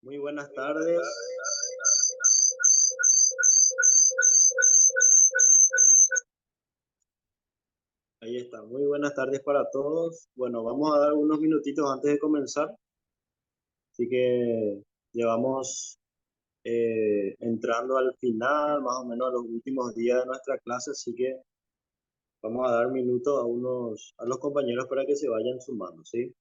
Muy buenas tardes. Ahí está. Muy buenas tardes para todos. Bueno, vamos a dar unos minutitos antes de comenzar. Así que llevamos entrando al final, más o menos a los últimos días de nuestra clase. Así que vamos a dar minutos a los compañeros para que se vayan sumando, ¿sí?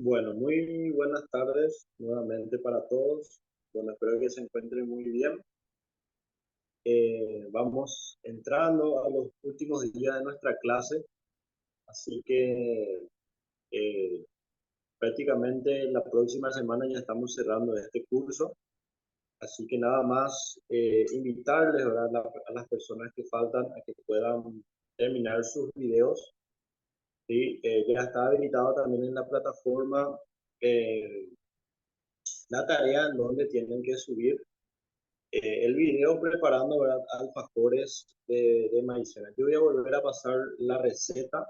Bueno, muy buenas tardes nuevamente para todos. Bueno, espero que se encuentren muy bien. Vamos entrando a los últimos días de nuestra clase, así que eh, prácticamente la próxima semana ya estamos cerrando este curso, así que nada más invitarles, ¿verdad?, a las personas que faltan a que puedan terminar sus videos. ¿Sí? Ya está habilitado también en la plataforma eh, la tarea en donde tienen que subir el video preparando, ¿verdad?, alfajores de maicena. Yo voy a volver a pasar la receta,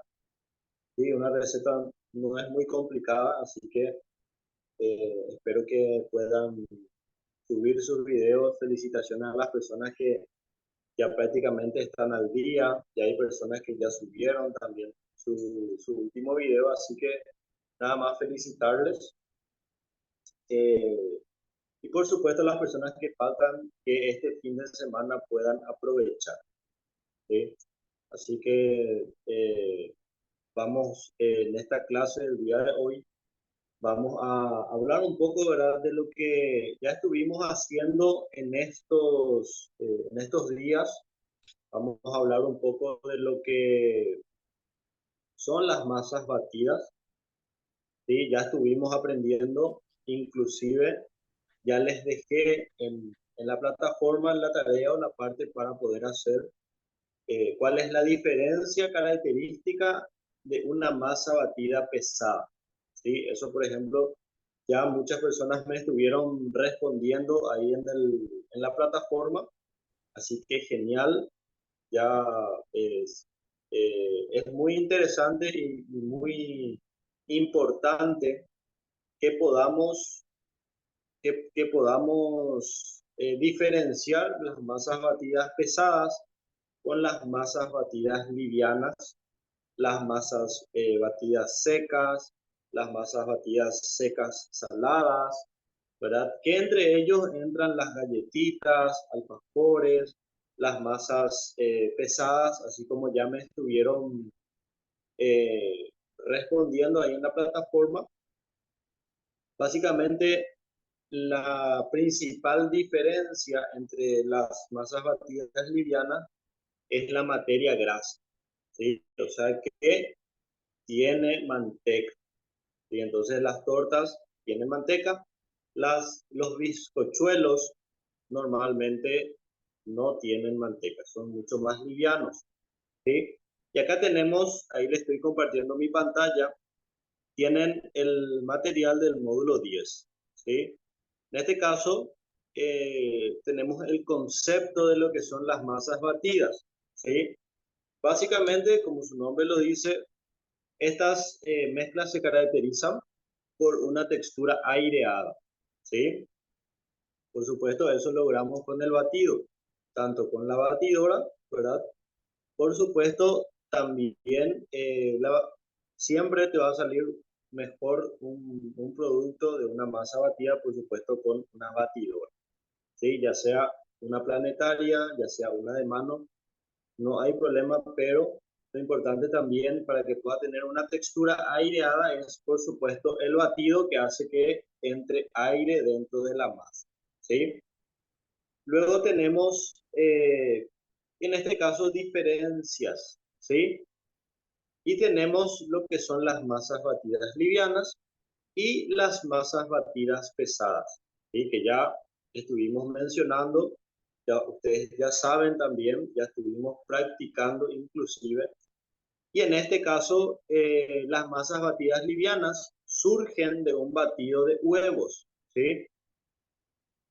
Sí, una receta no es muy complicada, así que espero que puedan subir sus videos. Felicitaciones a las personas que ya prácticamente están al día, y hay personas que ya subieron también su último video, así que nada más felicitarles. Eh, y por supuesto las personas que faltan, que este fin de semana puedan aprovechar. ¿Sí? Así que vamos en esta clase del día de hoy, vamos a hablar un poco, ¿verdad?, de lo que ya estuvimos haciendo en estos días. Vamos a hablar un poco de lo que son las masas batidas. ¿Sí? Ya estuvimos aprendiendo, inclusive ya les dejé en la plataforma la tarea o la parte para poder hacer cuál es la diferencia característica de una masa batida pesada. ¿Sí? Eso, por ejemplo, ya muchas personas me estuvieron respondiendo ahí en la plataforma, así que genial, ya es muy interesante y muy importante que podamos, que podamos diferenciar las masas batidas pesadas con las masas batidas livianas, las masas batidas secas, las masas batidas secas saladas, ¿verdad? Que entre ellos entran las galletitas, alfajores, las masas pesadas, así como ya me estuvieron respondiendo ahí en la plataforma. Básicamente, la principal diferencia entre las masas batidas livianas es la materia grasa, ¿sí? O sea que tiene manteca, ¿sí? Entonces las tortas tienen manteca, los bizcochuelos normalmente no tienen manteca, son mucho más livianos, ¿sí? Y acá tenemos, ahí les estoy compartiendo mi pantalla, tienen el material del módulo 10, ¿sí? En este caso, tenemos el concepto de lo que son las masas batidas, ¿sí? Básicamente, como su nombre lo dice, estas mezclas se caracterizan por una textura aireada, ¿sí? Por supuesto, eso logramos con el batido, tanto con la batidora, ¿verdad? Por supuesto, también siempre te va a salir mejor un producto de una masa batida, por supuesto, con una batidora, ¿sí? Ya sea una planetaria, ya sea una de mano, no hay problema, pero lo importante también para que pueda tener una textura aireada es, por supuesto, el batido que hace que entre aire dentro de la masa, ¿sí? Luego tenemos, en este caso, diferencias, ¿sí? Y tenemos lo que son las masas batidas livianas y las masas batidas pesadas, ¿sí? Que ya estuvimos mencionando, ya ustedes ya saben también, ya estuvimos practicando inclusive. Y en este caso, las masas batidas livianas surgen de un batido de huevos, ¿sí?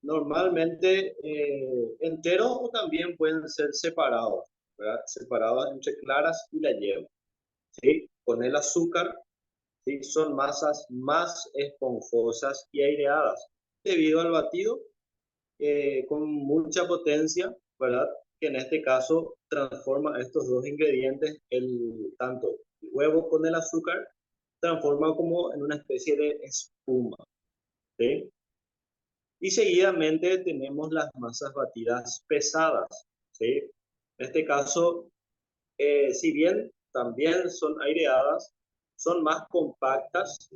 Normalmente enteros o también pueden ser separados, ¿verdad? Separados entre claras y la yema, ¿sí? Con el azúcar, ¿sí? Son masas más esponjosas y aireadas debido al batido con mucha potencia, ¿verdad? Que en este caso transforma estos dos ingredientes, tanto el huevo con el azúcar, transforma como en una especie de espuma, ¿sí? Y seguidamente tenemos las masas batidas pesadas, ¿sí? En este caso, si bien también son aireadas, son más compactas,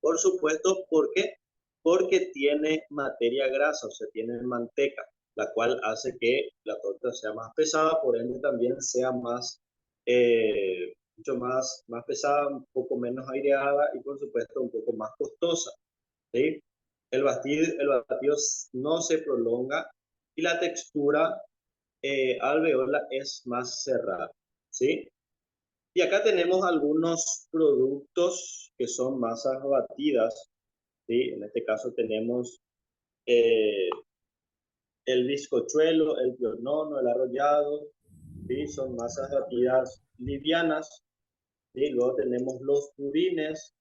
por supuesto, ¿por qué? Porque tiene materia grasa, o sea, tiene manteca, la cual hace que la torta sea más pesada, por ende también sea mucho más pesada, un poco menos aireada y por supuesto un poco más costosa, ¿sí? El batido no se prolonga y la textura alveola es más cerrada, ¿sí? Y acá tenemos algunos productos que son masas batidas, ¿sí? En este caso tenemos eh, el bizcochuelo, el pionono, el arrollado, ¿sí? Son masas batidas livianas. ¿sí? Luego tenemos los budines,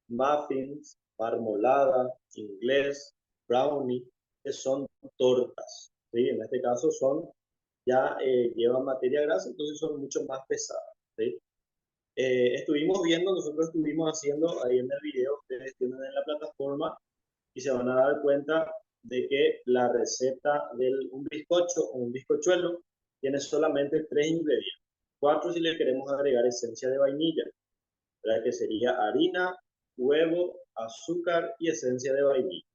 muffins, marmolada, inglés, brownie, que son tortas, ¿sí? En este caso son, ya llevan materia grasa, entonces son mucho más pesadas, ¿sí? Estuvimos viendo, nosotros estuvimos haciendo ahí en el video, ustedes tienen en la plataforma, y se van a dar cuenta de que la receta de un bizcocho o un bizcochuelo tiene solamente 3 ingredientes. 4 si le queremos agregar esencia de vainilla, ¿verdad? Que sería harina, huevo, azúcar y esencia de vainilla,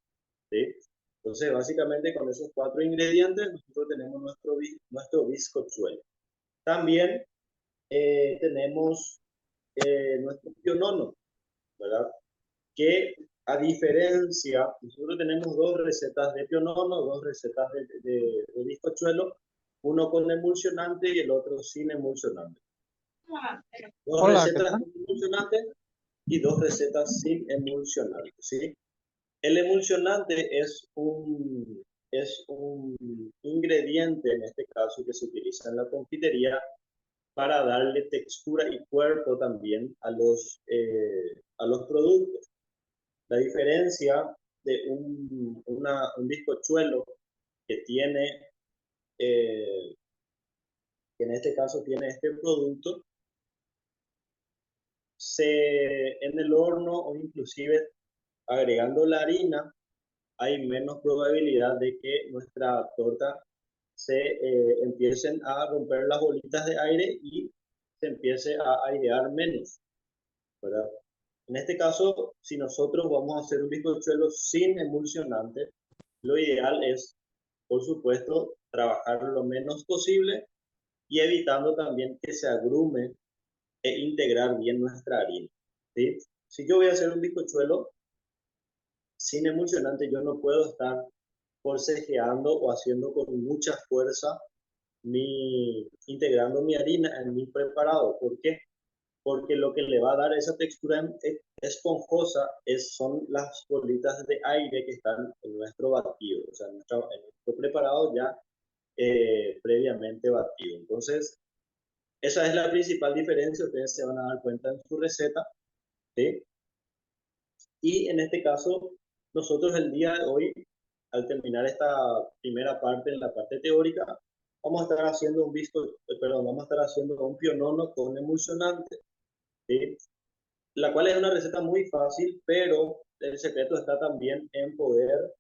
¿sí? Entonces, básicamente con esos 4 ingredientes nosotros tenemos nuestro bizcochuelo. También tenemos nuestro pionono, ¿verdad? Que a diferencia, nosotros tenemos 2 recetas de pionono, 2 recetas de bizcochuelo, uno con emulsionante y el otro sin emulsionante. Dos Hola, ¿qué recetas tal? con emulsionante y 2 recetas sin emulsionante, ¿sí? El emulsionante es un ingrediente, en este caso, que se utiliza en la confitería para darle textura y cuerpo también a los productos. La diferencia de un bizcochuelo que tiene, eh, que en este caso tiene este producto, en el horno o inclusive agregando la harina, hay menos probabilidad de que nuestra torta se empiecen a romper las bolitas de aire y se empiece a airear menos, ¿verdad? En este caso, si nosotros vamos a hacer un bizcochuelo sin emulsionante, lo ideal es, por supuesto, trabajar lo menos posible y evitando también que se agrume e integrar bien nuestra harina, ¿sí? Si yo voy a hacer un bizcochuelo sin emulsionante, yo no puedo estar forcejeando o haciendo con mucha fuerza integrando mi harina en mi preparado. ¿Por qué? Porque lo que le va a dar esa textura esponjosa son las bolitas de aire que están en nuestro batido, o sea, en nuestro preparado ya previamente batido. Entonces, esa es la principal diferencia, ustedes se van a dar cuenta en su receta, ¿sí? Y en este caso, nosotros el día de hoy, al terminar esta primera parte, en la parte teórica, vamos a estar haciendo vamos a estar haciendo un pionono con emulsionante, ¿sí? La cual es una receta muy fácil, pero el secreto está también en poder,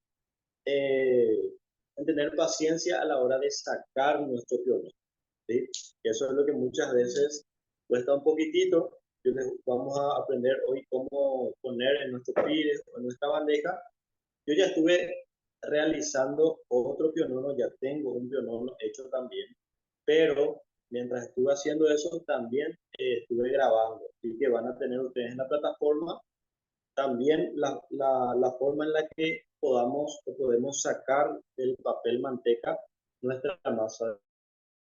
eh, en tener paciencia a la hora de sacar nuestro pionono, ¿sí? Eso es lo que muchas veces cuesta un poquitito. Vamos a aprender hoy cómo poner en nuestro pires o en nuestra bandeja. Yo ya estuve realizando otro pionono, ya tengo un pionono hecho también, pero mientras estuve haciendo eso también estuve grabando. Así que van a tener ustedes en la plataforma también la forma en la que podemos sacar del papel manteca nuestra masa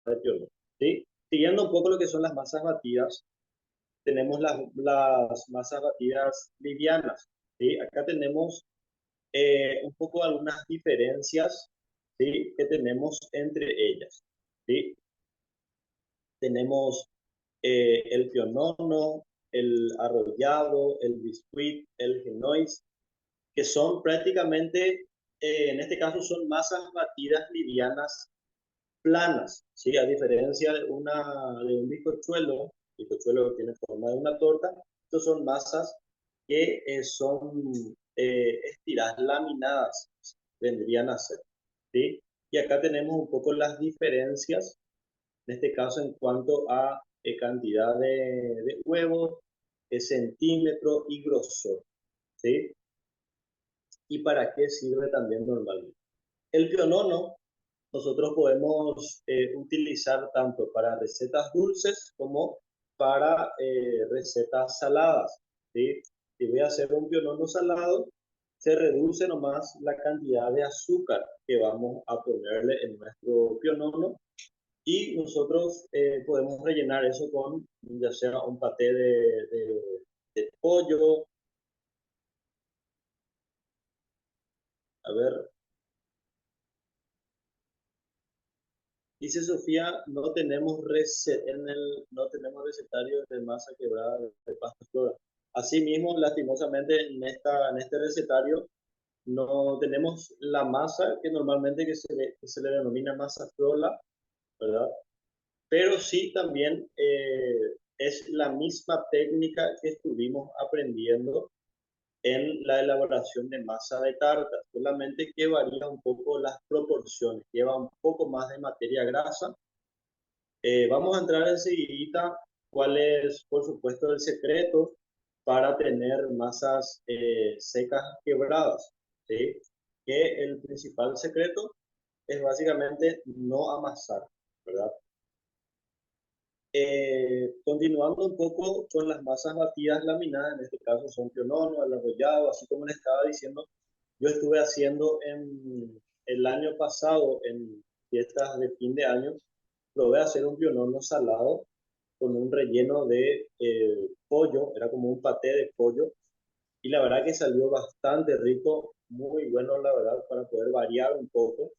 de pionono, ¿sí? Siguiendo un poco lo que son las masas batidas, tenemos las masas batidas livianas, ¿sí? Acá tenemos un poco algunas diferencias, ¿sí? Que tenemos entre ellas, ¿sí? Tenemos el pionono, el arrollado, el biscuit, el genoise, que son prácticamente, en este caso son masas batidas livianas planas, ¿sí? A diferencia de un bizcochuelo que tiene forma de una torta, estos son masas que son estiradas, laminadas, vendrían a ser, ¿sí? Y acá tenemos un poco las diferencias, en este caso en cuanto a cantidad de huevos, centímetro y grosor, ¿sí? Y para qué sirve también normalmente. El pionono nosotros podemos utilizar tanto para recetas dulces como para recetas saladas, ¿sí? Si voy a hacer un pionono salado, se reduce nomás la cantidad de azúcar que vamos a ponerle en nuestro pionono y nosotros podemos rellenar eso con ya sea un paté de pollo, a ver, Dice Sofía, no tenemos recetario de masa quebrada de pasta flora. Asimismo, lastimosamente, en este recetario no tenemos la masa que normalmente que se le denomina masa frola, ¿verdad? Pero sí también es la misma técnica que estuvimos aprendiendo en la elaboración de masa de tarta, solamente que varía un poco las proporciones, lleva un poco más de materia grasa. Vamos a entrar enseguida cuál es, por supuesto, el secreto para tener masas secas quebradas, ¿sí? Que el principal secreto es básicamente no amasar, ¿verdad? Continuando un poco con las masas batidas laminadas, en este caso son pionono, el arrollado, así como les estaba diciendo, yo estuve haciendo en el año pasado, en fiestas de fin de año, probé hacer un pionono salado con un relleno de pollo, era como un paté de pollo, y la verdad que salió bastante rico, muy bueno, la verdad, para poder variar un poco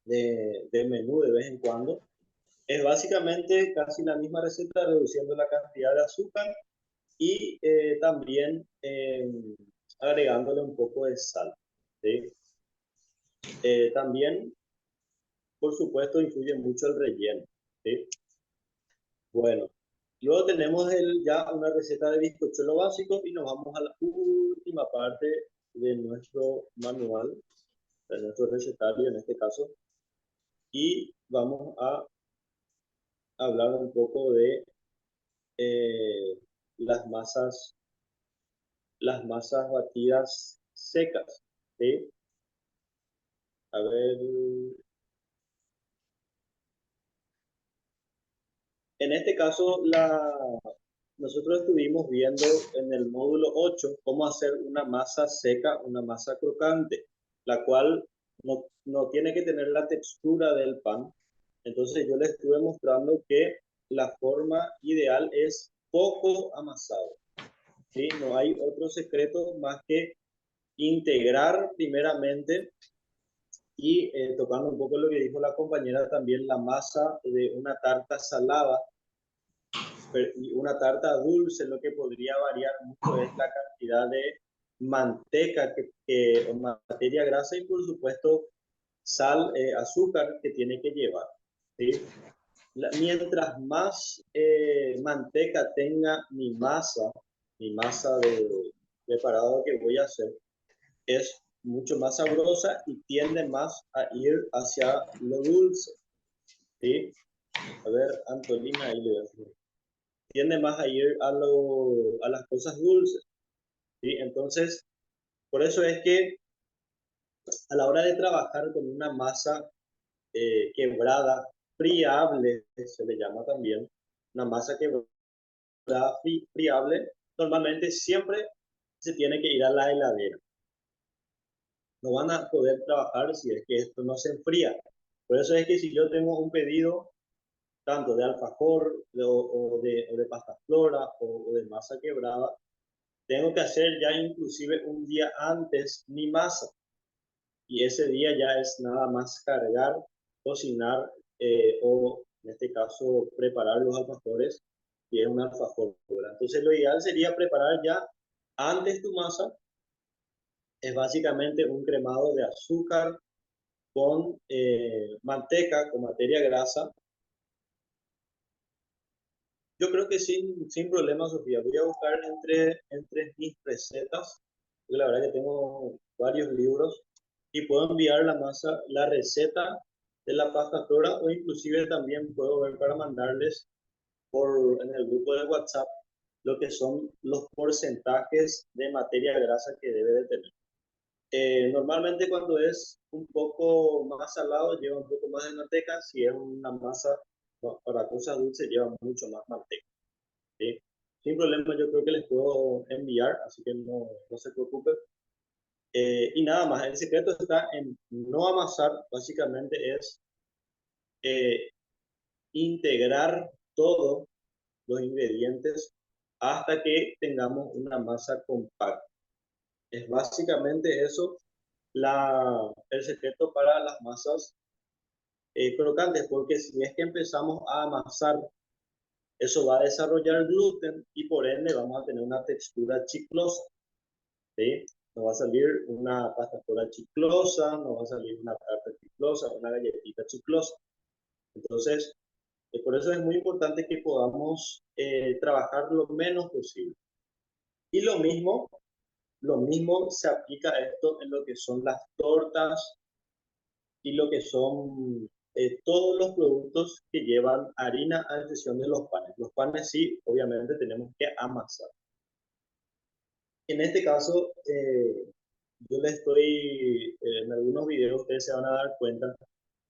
de menú de vez en cuando. Es básicamente casi la misma receta, reduciendo la cantidad de azúcar y también agregándole un poco de sal, ¿sí? También, por supuesto, influye mucho el relleno, ¿sí? Bueno, luego tenemos ya una receta de bizcochuelo básico y nos vamos a la última parte de nuestro manual, de nuestro recetario en este caso, y vamos a hablar un poco de eh, las masas batidas secas, ¿sí? A ver, en este caso, nosotros estuvimos viendo en el módulo 8 cómo hacer una masa seca, una masa crocante, la cual no tiene que tener la textura del pan. Entonces yo les estuve mostrando que la forma ideal es poco amasado, ¿sí? No hay otro secreto más que integrar primeramente y tocando un poco lo que dijo la compañera, también la masa de una tarta salada y una tarta dulce, lo que podría variar mucho es la cantidad de manteca o materia grasa y por supuesto sal, azúcar que tiene que llevar, ¿sí? Mientras más manteca tenga mi masa de preparado que voy a hacer, es mucho más sabrosa y tiende más a ir hacia lo dulce, ¿sí? A ver, Antolina, ahí le voy, tiende más a ir a las cosas dulces, ¿sí? Entonces, por eso es que a la hora de trabajar con una masa quebrada, friable, se le llama también, una masa quebrada friable, normalmente siempre se tiene que ir a la heladera. No van a poder trabajar si es que esto no se enfría. Por eso es que si yo tengo un pedido tanto de alfajor o de pasta flora o de masa quebrada, tengo que hacer ya inclusive un día antes mi masa. Y ese día ya es nada más cargar, cocinar o en este caso preparar los alfajores, y es un alfajor, ¿verdad? Entonces lo ideal sería preparar ya antes tu masa, es básicamente un cremado de azúcar con manteca, con materia grasa. Yo creo que sin problema, Sofía. Voy a buscar entre mis recetas, porque la verdad que tengo varios libros y puedo enviar la receta de la pasta flora o inclusive también puedo ver para mandarles en el grupo de WhatsApp lo que son los porcentajes de materia grasa que debe de tener. Normalmente cuando es un poco más salado lleva un poco más de manteca, si es una masa para cosas dulces lleva mucho más manteca, ¿sí? Sin problema yo creo que les puedo enviar, así que no se preocupen. Y nada más, el secreto está en no amasar, básicamente es eh, integrar todos los ingredientes hasta que tengamos una masa compacta. Es básicamente eso el secreto para las masas crocantes, porque si es que empezamos a amasar, eso va a desarrollar gluten y por ende vamos a tener una textura chiclosa, ¿sí? Nos va a salir una pasta frola chiclosa, nos va a salir una tarta chiclosa, una galletita chiclosa. Entonces, por eso es muy importante que podamos trabajar lo menos posible. Y lo mismo se aplica a esto en lo que son las tortas y lo que son todos los productos que llevan harina, a excepción de los panes. Los panes sí, obviamente tenemos que amasar. En este caso, yo les estoy, en algunos videos ustedes se van a dar cuenta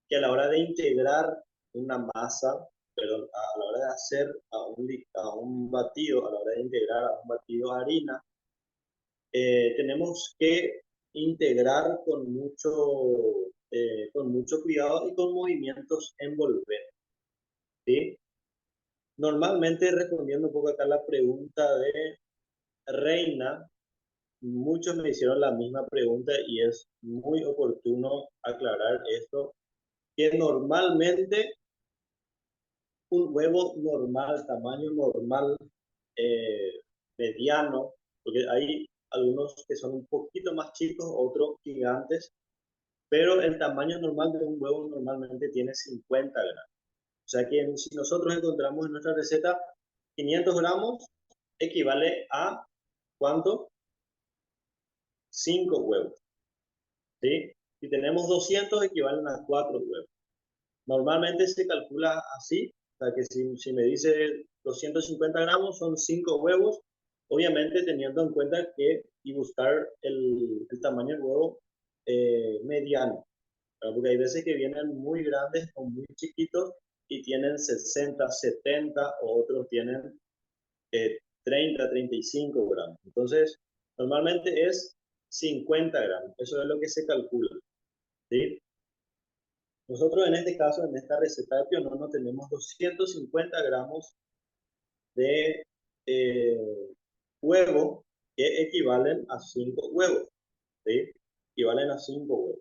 que a la hora de integrar una masa, perdón, a la hora de hacer a un batido, a la hora de integrar a un batido harina, tenemos que integrar con mucho cuidado y con movimientos envolventes, ¿sí? Normalmente, respondiendo un poco acá la pregunta de Reina, muchos me hicieron la misma pregunta y es muy oportuno aclarar esto, que normalmente un huevo normal, tamaño normal, eh, mediano, porque hay algunos que son un poquito más chicos, otros gigantes, pero el tamaño normal de un huevo normalmente tiene 50 gramos. O sea que si nosotros encontramos en nuestra receta 500 gramos, equivale a ¿cuánto? 5 huevos, ¿sí? Si tenemos 200, equivalen a 4 huevos. Normalmente se calcula así, o sea que si me dice 250 gramos son 5 huevos, obviamente teniendo en cuenta que y buscar el tamaño del huevo mediano, ¿verdad? Porque hay veces que vienen muy grandes o muy chiquitos y tienen 60, 70 o otros tienen 30, 35 gramos. Entonces, normalmente es 50 gramos, eso es lo que se calcula, ¿sí? Nosotros en este caso, en esta receta de Pionono, tenemos 250 gramos de huevo que equivalen a 5 huevos, ¿sí? Equivalen a 5 huevos.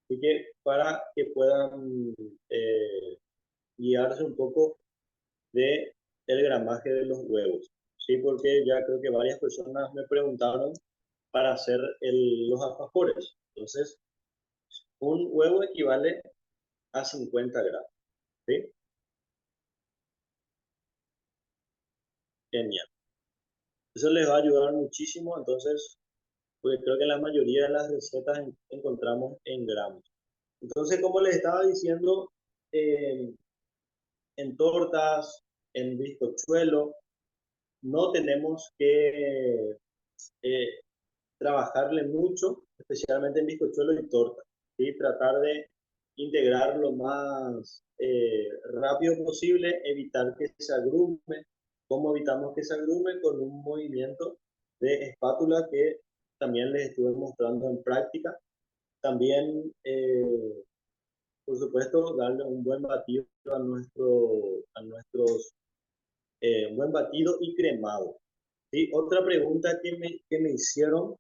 Así que para que puedan guiarse un poco de el gramaje de los huevos, ¿sí? Porque ya creo que varias personas me preguntaron para hacer los alfajores. Entonces, un huevo equivale a 50 gramos, ¿sí? Genial. Eso les va a ayudar muchísimo, entonces, porque creo que la mayoría de las recetas encontramos en gramos. Entonces, como les estaba diciendo, eh, en tortas, en bizcochuelo, no tenemos que eh, trabajarle mucho, especialmente en bizcochuelo y torta, ¿sí? Tratar de integrar lo más rápido posible, evitar que se agrume. ¿Cómo evitamos que se agrume? Con un movimiento de espátula que también les estuve mostrando en práctica. También, por supuesto, darle un buen batido a nuestros, un buen batido y cremado. ¿Sí? Otra pregunta que me hicieron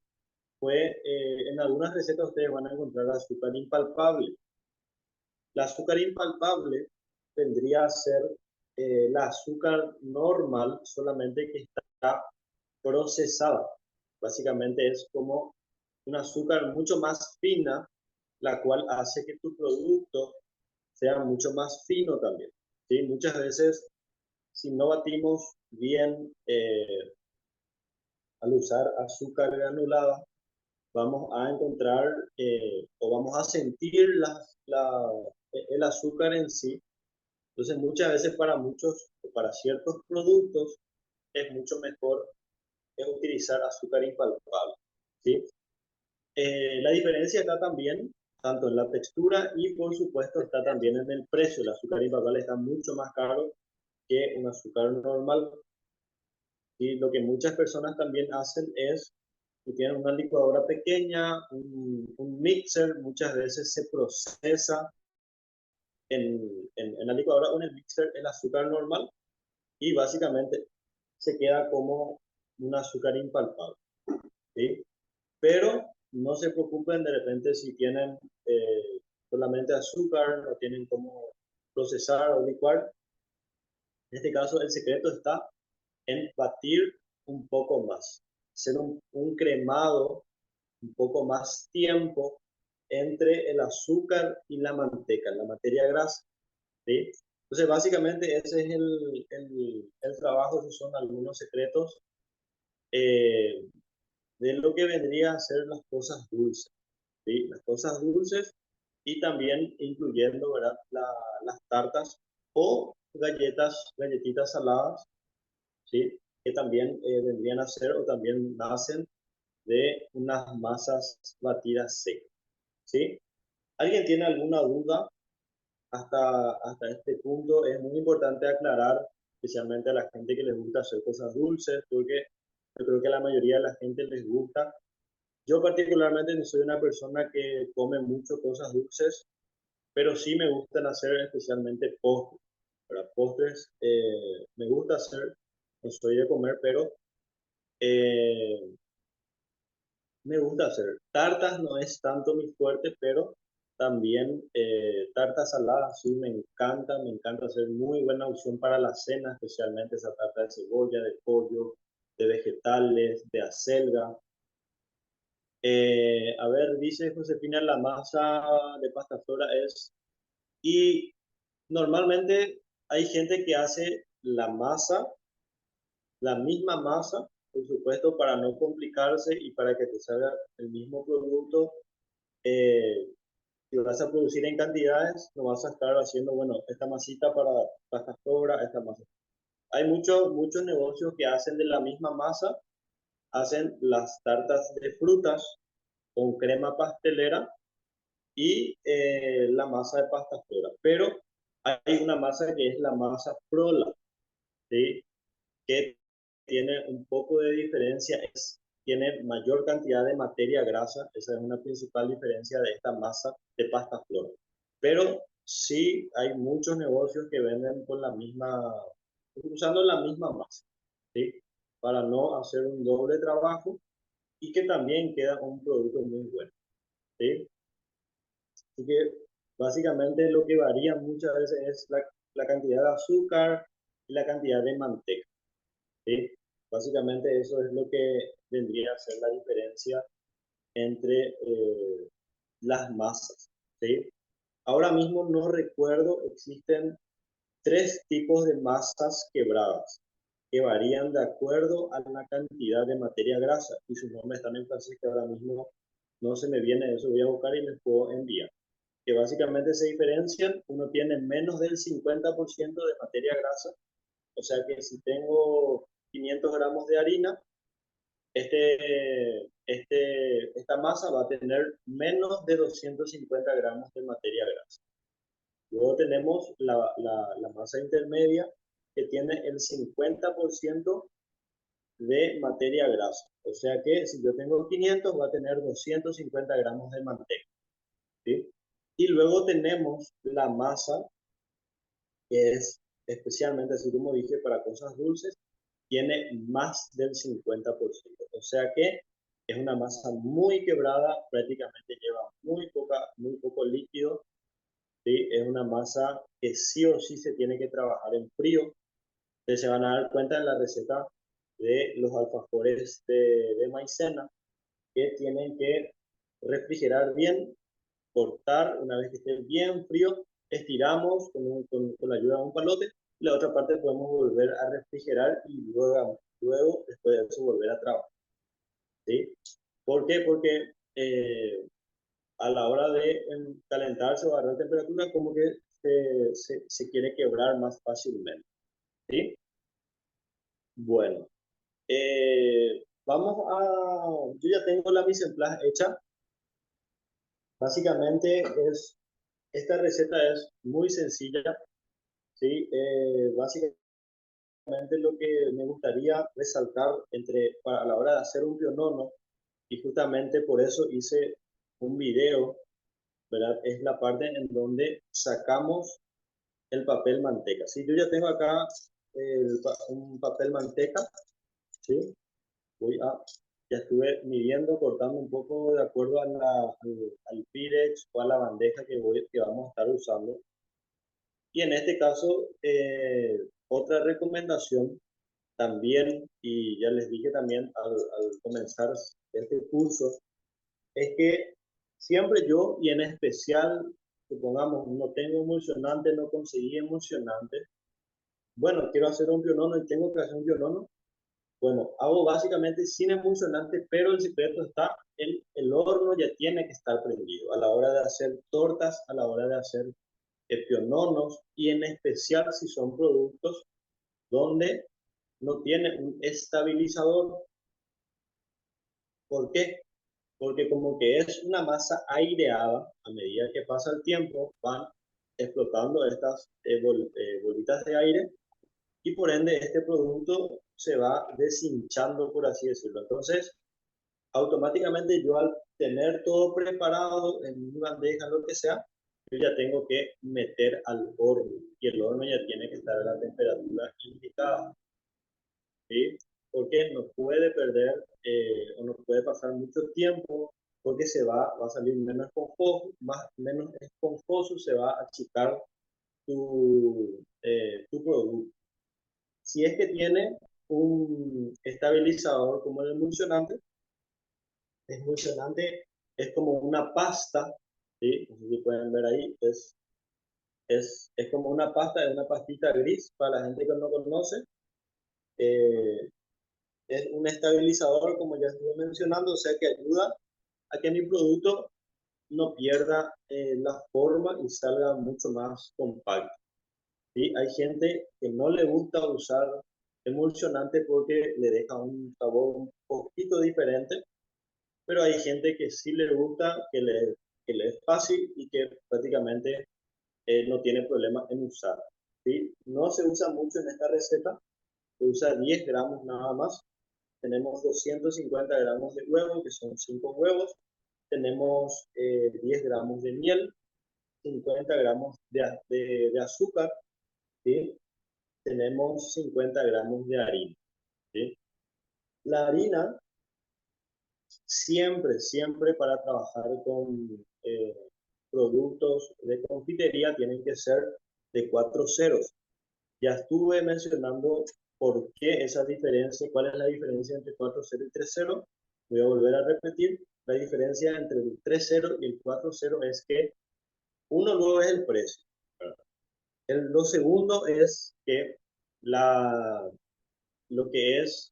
fue, en algunas recetas ustedes van a encontrar azúcar impalpable. La azúcar impalpable tendría a ser la azúcar normal, solamente que está procesada. Básicamente es como un azúcar mucho más fina, la cual hace que tu producto sea mucho más fino también, ¿sí? Muchas veces, si no batimos bien al usar azúcar granulada, vamos a encontrar o vamos a sentir el azúcar en sí. Entonces, muchas veces para muchos o para ciertos productos es mucho mejor utilizar azúcar impalpable, ¿sí? La diferencia está también tanto en la textura y por supuesto está también en el precio. El azúcar impalpable está mucho más caro que un azúcar normal. Y lo que muchas personas también hacen es que tienen una licuadora pequeña, un mixer, muchas veces se procesa en la licuadora o en el mixer el azúcar normal y básicamente se queda como un azúcar impalpable, ¿sí? Pero no se preocupen de repente si tienen solamente azúcar, no tienen cómo procesar o licuar. En este caso, el secreto está en batir un poco más, hacer un cremado un poco más tiempo entre el azúcar y la manteca, la materia grasa, ¿sí? Entonces, básicamente ese es el trabajo, esos son algunos secretos eh, de lo que vendría a ser las cosas dulces, ¿sí? Las cosas dulces y también incluyendo, ¿verdad? Las tartas o galletitas saladas, ¿sí? Que también vendrían a ser o también nacen de unas masas batidas secas, ¿sí? ¿Alguien tiene alguna duda hasta este punto? Es muy importante aclarar, especialmente a la gente que les gusta hacer cosas dulces, porque yo creo que a la mayoría de la gente les gusta. Yo particularmente no soy una persona que come mucho cosas dulces, pero sí me gustan hacer especialmente postres. Para postres me gusta hacer, no soy de comer, pero eh, me gusta hacer. Tartas no es tanto mi fuerte, pero también tartas saladas sí me encanta hacer muy buena opción para la cena, especialmente esa tarta de cebolla, de pollo, de vegetales, de acelga. A ver, dice Josefina, la masa de pasta flora es... Y normalmente hay gente que hace la masa, la misma masa, por supuesto, para no complicarse y para que te salga el mismo producto. eh, si vas a producir en cantidades, no vas a estar haciendo, bueno, esta masita para pasta flora, esta masa. Hay muchos negocios que hacen de la misma masa, hacen las tartas de frutas con crema pastelera y la masa de pasta flora. Pero hay una masa que es la masa Frola, ¿sí? Que tiene un poco de diferencia, tiene mayor cantidad de materia grasa, esa es una principal diferencia de esta masa de pasta flora. Pero sí hay muchos negocios que venden con la misma, usando la misma masa, ¿sí? Para no hacer un doble trabajo y que también queda un producto muy bueno, ¿sí? Así que básicamente lo que varía muchas veces es la cantidad de azúcar y la cantidad de manteca, ¿sí? Básicamente eso es lo que vendría a ser la diferencia entre las masas, ¿sí? Ahora mismo no recuerdo, existen tres tipos de masas quebradas que varían de acuerdo a la cantidad de materia grasa y sus nombres están en francés que ahora mismo no se me viene eso, voy a buscar y les puedo enviar. Que básicamente se diferencian, uno tiene menos del 50% de materia grasa, o sea que si tengo 500 gramos de harina, esta masa va a tener menos de 250 gramos de materia grasa. Luego tenemos la masa intermedia que tiene el 50% de materia grasa. O sea que si yo tengo 500 va a tener 250 gramos de manteca, ¿sí? Y luego tenemos la masa que es especialmente, así como dije, para cosas dulces, tiene más del 50%. O sea que es una masa muy quebrada, prácticamente lleva muy poco líquido, ¿sí? Es una masa que sí o sí se tiene que trabajar en frío. Ustedes se van a dar cuenta en la receta de los alfajores de maicena que tienen que refrigerar bien, cortar una vez que esté bien frío, estiramos con la ayuda de un palote y la otra parte podemos volver a refrigerar y luego después de eso volver a trabajar, ¿sí? ¿Por qué? Porque a la hora de calentarse o agarrar temperatura como que se quiere quebrar más fácilmente, ¿sí? Bueno, vamos a... Yo ya tengo la mise en place hecha. Básicamente esta receta es muy sencilla, ¿sí? Básicamente lo que me gustaría resaltar a la hora de hacer un pionono, y justamente por eso hice un video, ¿verdad? Es la parte en donde sacamos el papel manteca. Sí, yo ya tengo acá un papel manteca, ¿sí? Voy a ya estuve midiendo, cortando un poco de acuerdo a al Pirex o a la bandeja que vamos a estar usando. Y en este caso, otra recomendación también, y ya les dije también al comenzar este curso, es que siempre yo, y en especial, supongamos, no tengo emulsionante, no conseguí emulsionante, bueno, quiero hacer un pionono y tengo que hacer un pionono, bueno, hago básicamente sin emulsionante, pero el secreto está, el horno ya tiene que estar prendido a la hora de hacer tortas, a la hora de hacer piononos, y en especial si son productos donde no tiene un estabilizador. ¿Por qué? Porque como que es una masa aireada, a medida que pasa el tiempo van explotando estas bolitas de aire y por ende este producto se va deshinchando, por así decirlo. Entonces, automáticamente yo al tener todo preparado en mi bandeja, lo que sea, yo ya tengo que meter al horno y el horno ya tiene que estar a la temperatura indicada, ¿sí? Porque no puede perder o no puede pasar mucho tiempo porque va a salir menos esponjoso, menos esponjoso, se va a achicar tu producto. Si es que tiene un estabilizador como el emulsionante es como una pasta, ¿sí? No sé si pueden ver ahí, es como una pasta, es una pastita gris para la gente que no conoce. Eh, es un estabilizador, como ya estuve mencionando, o sea que ayuda a que mi producto no pierda la forma y salga mucho más compacto. ¿Sí? Hay gente que no le gusta usar emulsionante porque le deja un sabor un poquito diferente, pero hay gente que sí le gusta, que le es fácil y que prácticamente no tiene problema en usar. ¿Sí? No se usa mucho en esta receta, se usa 10 gramos nada más. Tenemos 250 gramos de huevo, que son 5 huevos. Tenemos 10 gramos de miel, 50 gramos de azúcar, ¿sí? Tenemos 50 gramos de harina, ¿sí? La harina, siempre para trabajar con productos de confitería, tienen que ser de 4 ceros. Ya estuve mencionando por qué esa diferencia, cuál es la diferencia entre 4.0 y 3.0. Voy a volver a repetir. La diferencia entre el 3.0 y el 4.0 es que uno luego es el precio. Lo segundo es que la, lo que es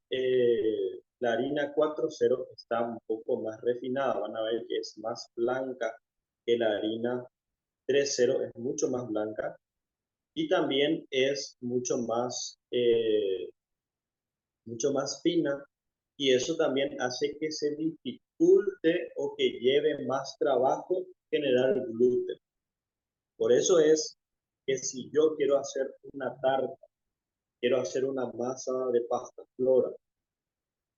la harina 4.0 está un poco más refinada. Van a ver que es más blanca que la harina 3.0, es mucho más blanca y también es mucho más fina, y eso también hace que se dificulte o que lleve más trabajo generar gluten. Por eso es que si yo quiero hacer una tarta, quiero hacer una masa de pasta flora,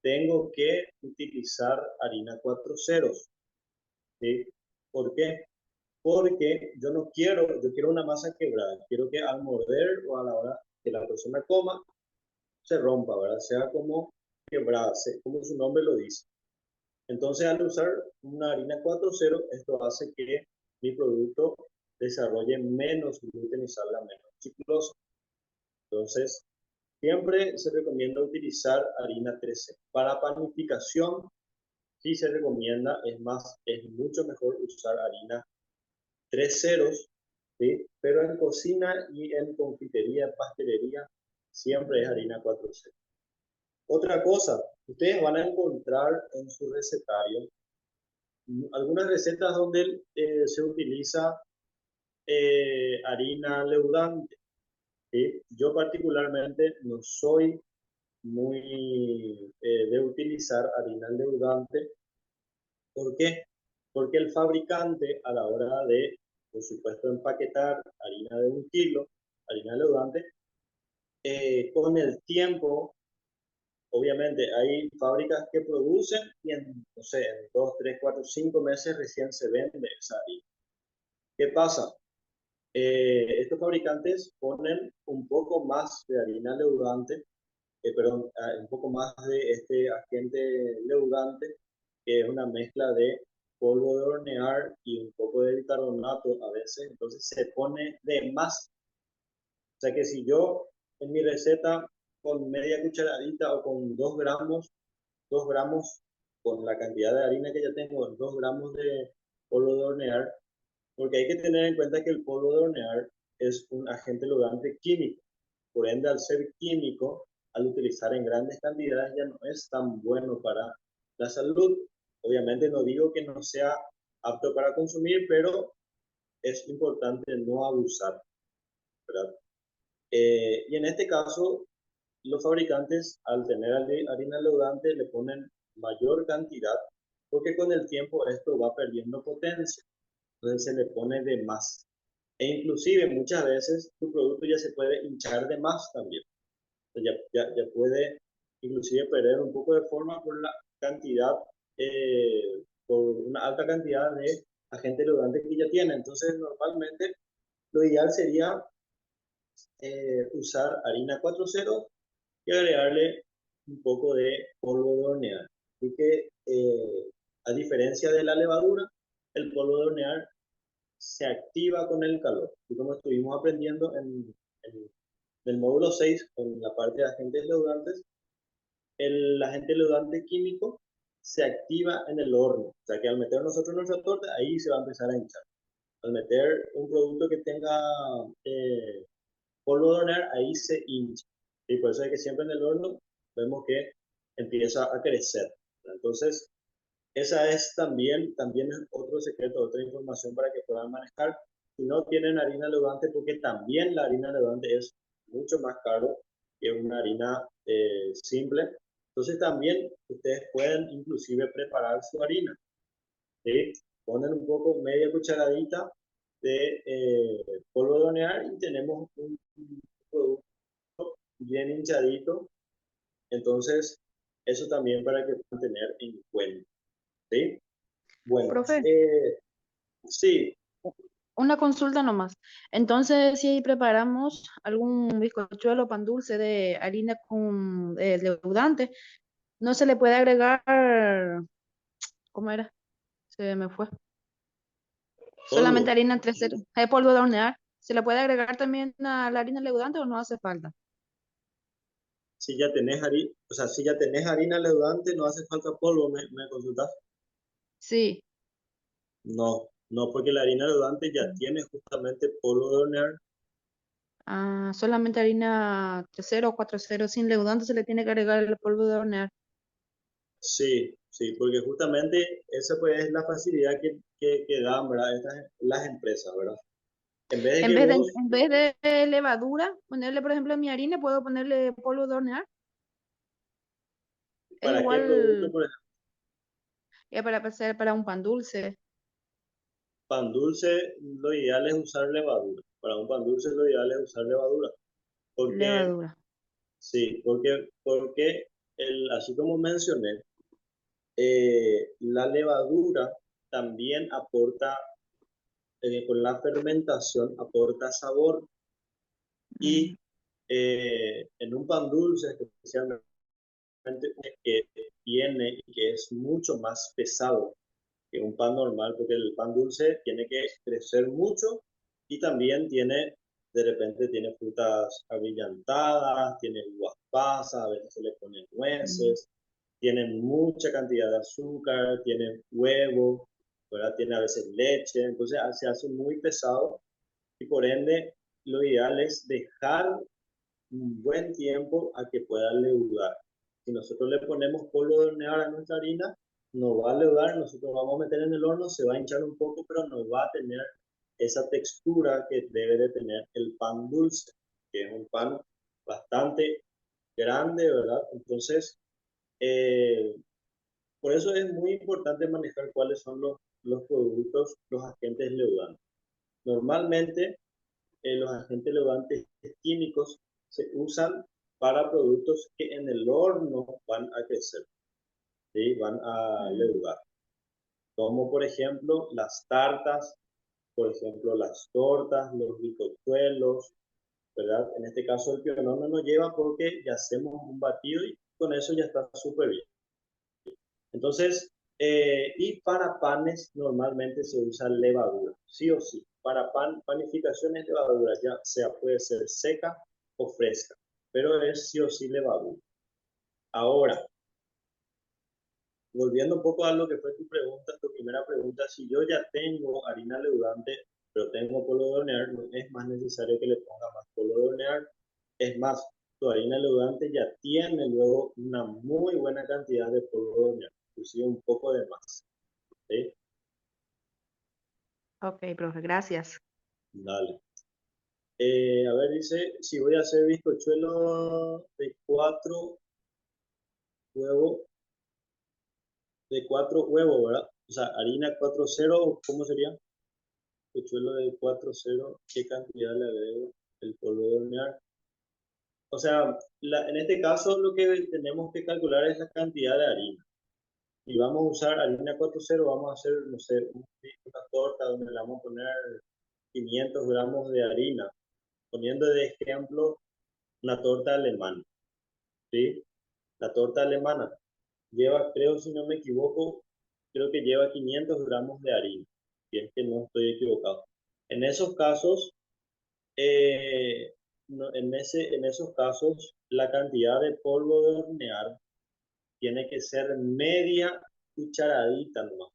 tengo que utilizar harina 4 ceros, ¿sí? ¿Por qué? Porque yo quiero una masa quebrada, quiero que al morder o a la hora que la persona coma, se rompa, ¿verdad? Sea como quebrada, como su nombre lo dice. Entonces, al usar una harina 4.0, esto hace que mi producto desarrolle menos gluten y salga menos chicloso. Entonces, siempre se recomienda utilizar harina 13. Para panificación, sí se recomienda, es mucho mejor usar harina 3 ceros, ¿sí? Pero en cocina y en confitería, pastelería, siempre es harina 4 ceros. Otra cosa, ustedes van a encontrar en su recetario algunas recetas donde se utiliza harina leudante, ¿sí? Yo particularmente no soy muy de utilizar harina leudante. ¿Por qué? Porque el fabricante a la hora de, por supuesto, empaquetar harina de 1 kilo, harina leudante, con el tiempo, obviamente hay fábricas que producen y en, no sé, en 2, 3, 4, 5 meses recién se vende esa harina. ¿Qué pasa? Estos fabricantes ponen un poco más de harina leudante perdón, un poco más de este agente leudante, que es una mezcla de polvo de hornear y un poco de bicarbonato a veces, entonces se pone de más. O sea que si yo en mi receta con media cucharadita o con 2 gramos, con la cantidad de harina que ya tengo, 2 gramos de polvo de hornear, porque hay que tener en cuenta que el polvo de hornear es un agente leudante químico. Por ende, al ser químico, al utilizar en grandes cantidades ya no es tan bueno para la salud. Obviamente no digo que no sea apto para consumir, pero es importante no abusar, ¿verdad? Y en este caso, los fabricantes, al tener harina leudante, le ponen mayor cantidad, porque con el tiempo esto va perdiendo potencia, entonces se le pone de más. E inclusive muchas veces tu producto ya se puede hinchar de más también. Ya puede inclusive perder un poco de forma por la cantidad, por una alta cantidad de agente leudante que ya tiene. Entonces, normalmente lo ideal sería usar harina 4.0 y agregarle un poco de polvo de hornear. Así que, a diferencia de la levadura, el polvo de hornear se activa con el calor. Y como estuvimos aprendiendo en el módulo 6, con la parte de agentes leudantes, el agente leudante químico se activa en el horno. O sea que al meter nosotros nuestra torta, ahí se va a empezar a hinchar. Al meter un producto que tenga eh, polvo de hornear, ahí se hincha. Y por eso es que siempre en el horno vemos que empieza a crecer. Entonces, esa es también es otro secreto, otra información para que puedan manejar. Si no tienen harina leudante, porque también la harina leudante es mucho más caro que una harina simple. Entonces también ustedes pueden inclusive preparar su harina. ¿Sí? Ponen un poco, media cucharadita de polvo de hornear y tenemos un producto bien hinchadito. Entonces, eso también para que puedan tener en cuenta. ¿Sí? Bueno, Profe, sí, una consulta nomás. Entonces, si preparamos algún bizcochuelo o pan dulce de harina con leudante, no se le puede agregar, ¿cómo era? Se me fue. Solamente polvo. harina 3.0, polvo de hornear. ¿Se le puede agregar también a la harina leudante o no hace falta? Si ya tenés harina, o sea, si ya tenés harina leudante, no hace falta polvo, ¿me consultas? Sí. No, no, porque la harina leudante ya tiene justamente polvo de hornear. Ah, solamente harina 3.0 o 4.0 sin leudante se le tiene que agregar el polvo de hornear. Sí, sí, porque justamente esa pues es la facilidad que dan, ¿verdad? Las empresas, ¿verdad? En vez de En que vez de, vos, en vez de levadura, ponerle, por ejemplo, a mi harina, puedo ponerle polvo de hornear. Es ¿para qué producto, igual, por ejemplo, para hacer para un pan dulce, pan dulce, lo ideal es usar levadura? Para un pan dulce lo ideal es usar levadura. Porque, levadura. sí, porque así como mencioné, la levadura también aporta, con la fermentación, aporta sabor Mm, y en un pan dulce especialmente que tiene y que es mucho más pesado que un pan normal, porque el pan dulce tiene que crecer mucho y también tiene, de repente tiene frutas abrillantadas, tiene uvas pasas, a veces se le ponen mm, nueces, tiene mucha cantidad de azúcar, tiene huevo, ¿verdad? Tiene a veces leche, entonces se hace muy pesado y por ende lo ideal es dejar un buen tiempo a que pueda leudar. Si nosotros le ponemos polvo de hornear a nuestra harina, no va a leudar, nosotros vamos a meter en el horno, se va a hinchar un poco, pero no va a tener esa textura que debe de tener el pan dulce, que es un pan bastante grande, ¿verdad? Entonces, eh, por eso es muy importante manejar cuáles son los productos, los agentes leudantes. Normalmente, los agentes leudantes químicos se usan para productos que en el horno van a crecer, ¿sí? Van a mm, leudar, como por ejemplo las tartas, por ejemplo las tortas, los bizcochuelos, ¿verdad? En este caso el pionón no nos lleva porque ya hacemos un batido y con eso ya está súper bien. Entonces, y para panes normalmente se usa levadura, sí o sí. Para panificaciones levadura, ya sea puede ser seca o fresca, pero es sí o sí levadura. Ahora, volviendo un poco a lo que fue tu pregunta, tu primera pregunta, si yo ya tengo harina leudante, pero tengo polvo de hornear, no es más necesario que le ponga más polvo de hornear. Es más, tu harina leudante ya tiene luego una muy buena cantidad de polvo de hornear, inclusive un poco de más. ¿Sí? Ok, profe, gracias. Dale. A ver, dice, si voy a hacer bizcochuelo huevos, de 4 huevos, ¿verdad? O sea, harina 4-0, ¿cómo sería? Bizcochuelo de 4-0, ¿qué cantidad le agrego? El polvo de hornear. O sea, en este caso lo que tenemos que calcular es la cantidad de harina. Si vamos a usar harina 4-0, vamos a hacer, no sé, una torta donde le vamos a poner 500 gramos de harina. Poniendo de ejemplo una torta alemana, ¿sí? La torta alemana lleva, creo, si no me equivoco, creo que lleva 500 gramos de harina, si es que no estoy equivocado. En esos casos, en esos casos, la cantidad de polvo de hornear tiene que ser media cucharadita nomás,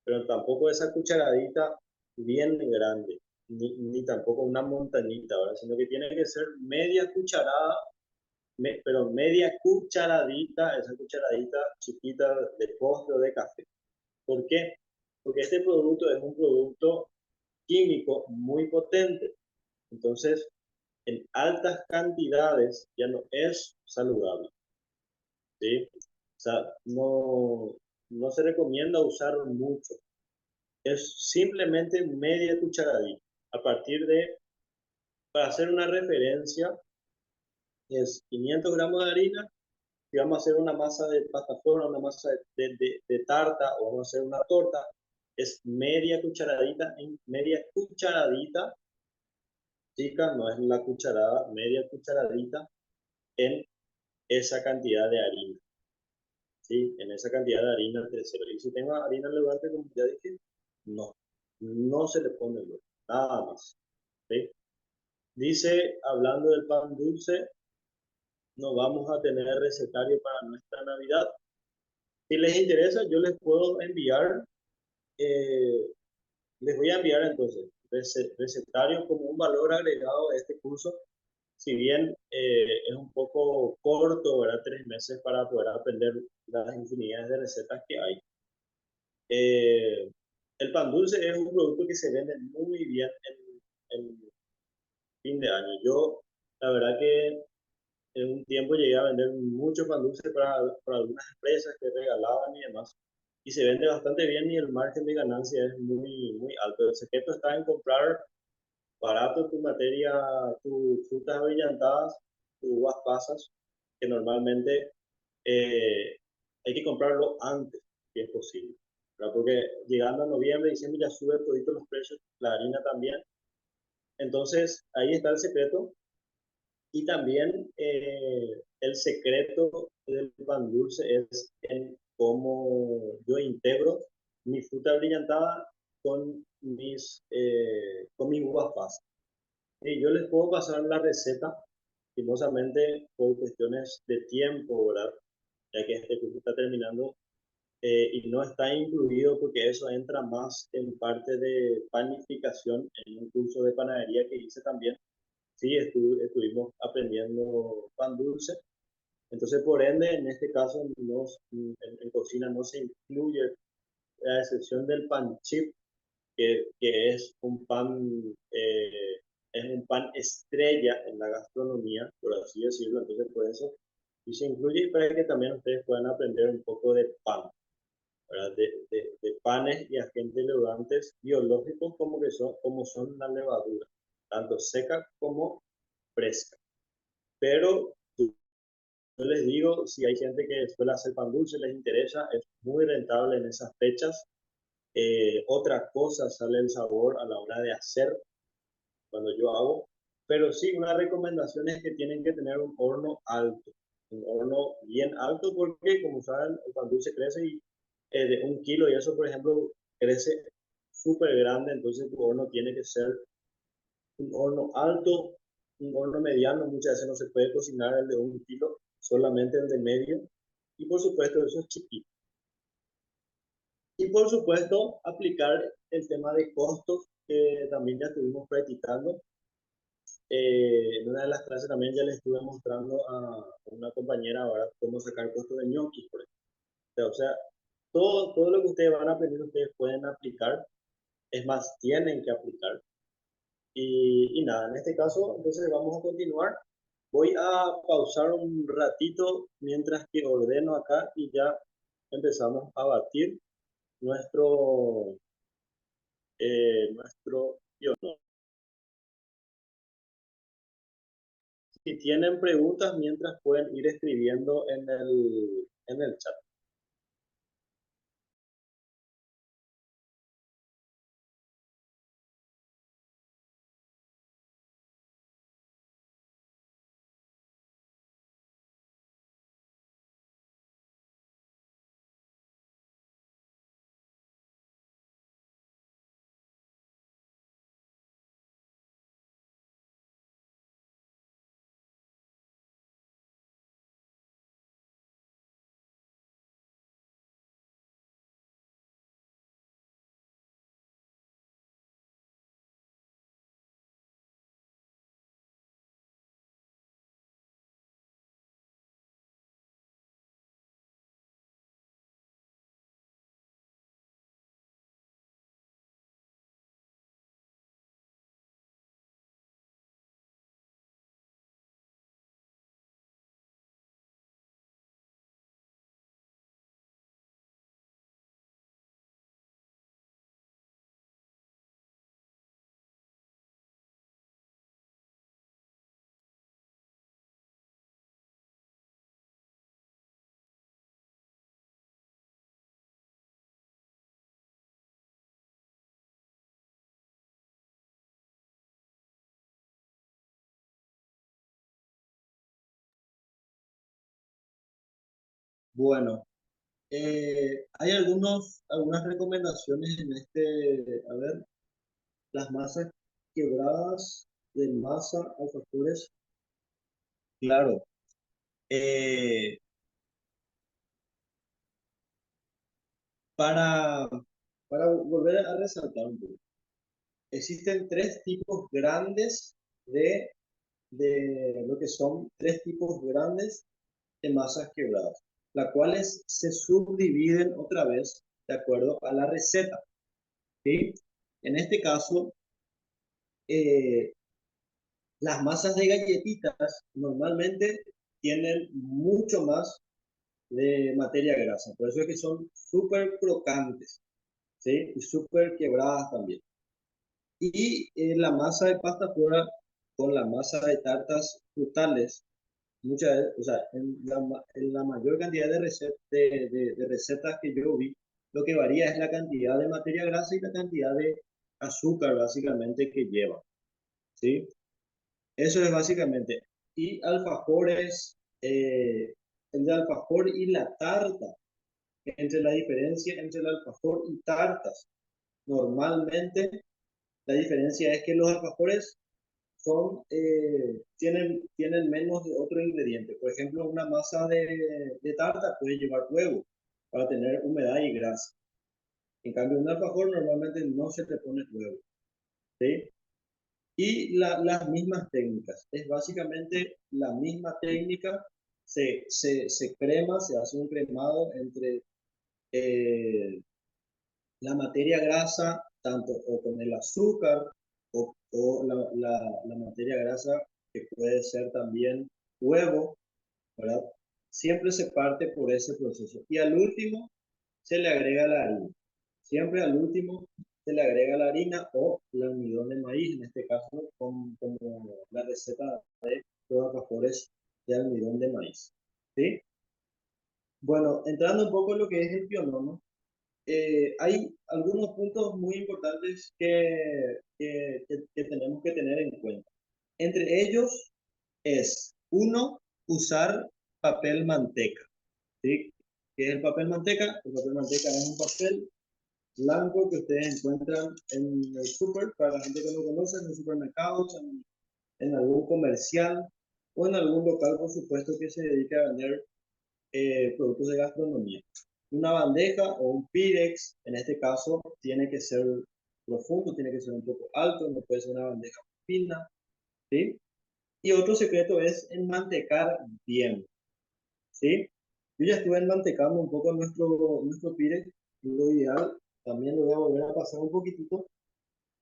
pero tampoco esa cucharadita bien grande, ni tampoco una montañita, ¿verdad? Sino que tiene que ser media cucharada, pero media cucharadita, esa cucharadita chiquita de postre o de café. ¿Por qué? Porque este producto es un producto químico muy potente. Entonces, en altas cantidades ya no es saludable, ¿sí? O sea, no se recomienda usar mucho. Es simplemente media cucharadita. A partir de, para hacer una referencia, es 500 gramos de harina. Si vamos a hacer una masa de pasta forma, una masa de tarta o vamos a hacer una torta, es media cucharadita, chica, no es la cucharada, media cucharadita en esa cantidad de harina, ¿sí? En esa cantidad de harina de cero. Y si tengo harina levante, como ya dije, no, no se le pone luego, nada más, ¿sí? Dice, hablando del pan dulce, no vamos a tener recetario para nuestra Navidad. Si les interesa, yo les puedo enviar, eh, les voy a enviar entonces recetario como un valor agregado a este curso, si bien es un poco corto, ¿verdad? 3 meses para poder aprender las infinidades de recetas que hay. El pan dulce es un producto que se vende muy bien en fin de año. Yo, la verdad que en un tiempo llegué a vender mucho pan dulce para algunas empresas que regalaban y demás. Y se vende bastante bien y el margen de ganancia es muy, muy alto. El secreto está en comprar barato tu materia, tus frutas abrillantadas, tus uvas pasas, que normalmente eh, hay que comprarlo antes, si es posible, ¿verdad? Porque llegando a noviembre, diciembre ya sube todito los precios, la harina también. Entonces, ahí está el secreto. Y también el secreto del pan dulce es en cómo yo integro mi fruta brillantada con mis uvas pasas. Y yo les puedo pasar la receta, lastimosamente por cuestiones de tiempo, ¿verdad? Ya que este curso está terminando y no está incluido porque eso entra más en parte de panificación en un curso de panadería que hice también. Sí, estuvimos aprendiendo pan dulce. Entonces, por ende, en este caso, en cocina no se incluye, a excepción del pan chip, que es un pan estrella en la gastronomía, por así decirlo. Entonces, por eso, y se incluye para que también ustedes puedan aprender un poco de pan, ¿verdad? De panes y agentes levantes biológicos como son la levadura, tanto seca como fresca. Pero yo les digo, si hay gente que suele hacer pan dulce, les interesa, es muy rentable en esas fechas. Otra cosa sale el sabor a la hora de hacer, cuando yo hago. Pero sí, una recomendación es que tienen que tener un horno alto, un horno bien alto porque, como saben, el pan dulce crece y de 1 kilo y eso, por ejemplo, crece súper grande, entonces tu horno tiene que ser un horno alto, un horno mediano, muchas veces no se puede cocinar el de 1 kilo, solamente el de medio, y por supuesto eso es chiquito. Y por supuesto, aplicar el tema de costos, que también ya estuvimos practicando. En una de las clases también ya le estuve mostrando a una compañera ahora cómo sacar costos de ñoquis, por ejemplo. O sea, todo lo que ustedes van a aprender, ustedes pueden aplicar, es más, tienen que aplicar. Y nada, en este caso, entonces vamos a continuar. Voy a pausar un ratito mientras que ordeno acá y ya empezamos a batir nuestro, nuestro guión. Si tienen preguntas, mientras pueden ir escribiendo en el chat. Bueno, hay algunas recomendaciones en a ver, las masas quebradas de masa, alfajores. Claro, eh, para, para volver a resaltar un poco, existen tres tipos grandes de lo que son tres tipos grandes de masas quebradas, las cuales se subdividen otra vez de acuerdo a la receta, ¿sí? En este caso, eh, las masas de galletitas normalmente tienen mucho más de materia grasa, por eso es que son súper crocantes, ¿sí? Y súper quebradas también. Y la masa de pasta flora con la masa de tartas frutales, muchas veces, o sea, en la mayor cantidad de recetas que yo vi, lo que varía es la cantidad de materia grasa y la cantidad de azúcar básicamente que lleva, ¿sí? Eso es básicamente. Y alfajores, el de alfajor y la tarta, entre la diferencia entre el alfajor y tartas. Normalmente la diferencia es que los alfajores tienen menos de otro ingrediente. Por ejemplo, una masa de tarta puede llevar huevo para tener humedad y grasa. En cambio, un alfajor normalmente no se le pone huevo, ¿sí? Y las mismas técnicas. Es básicamente la misma técnica. Se crema, se hace un cremado entre la materia grasa, tanto o con el azúcar o la materia grasa que puede ser también huevo, ¿verdad? Siempre se parte por ese proceso. Y al último se le agrega la harina. Siempre al último se le agrega la harina o el almidón de maíz, en este caso como la receta de los alfajores de almidón de maíz. ¿Sí? Bueno, entrando un poco en lo que es el pionono, hay algunos puntos muy importantes que tenemos que tener en cuenta. Entre ellos es, uno, usar papel manteca, ¿sí? ¿Qué es el papel manteca? El papel manteca es un papel blanco que ustedes encuentran en el súper, para la gente que no conoce, en los supermercados, en algún comercial o en algún local, por supuesto, que se dedique a vender productos de gastronomía. Una bandeja o un pirex, en este caso, tiene que ser profundo, tiene que ser un poco alto, no puede ser una bandeja fina, ¿sí? Y otro secreto es enmantecar bien, ¿sí? Yo ya estuve enmantecando un poco nuestro pirex, y lo ideal, también lo voy a volver a pasar un poquitito,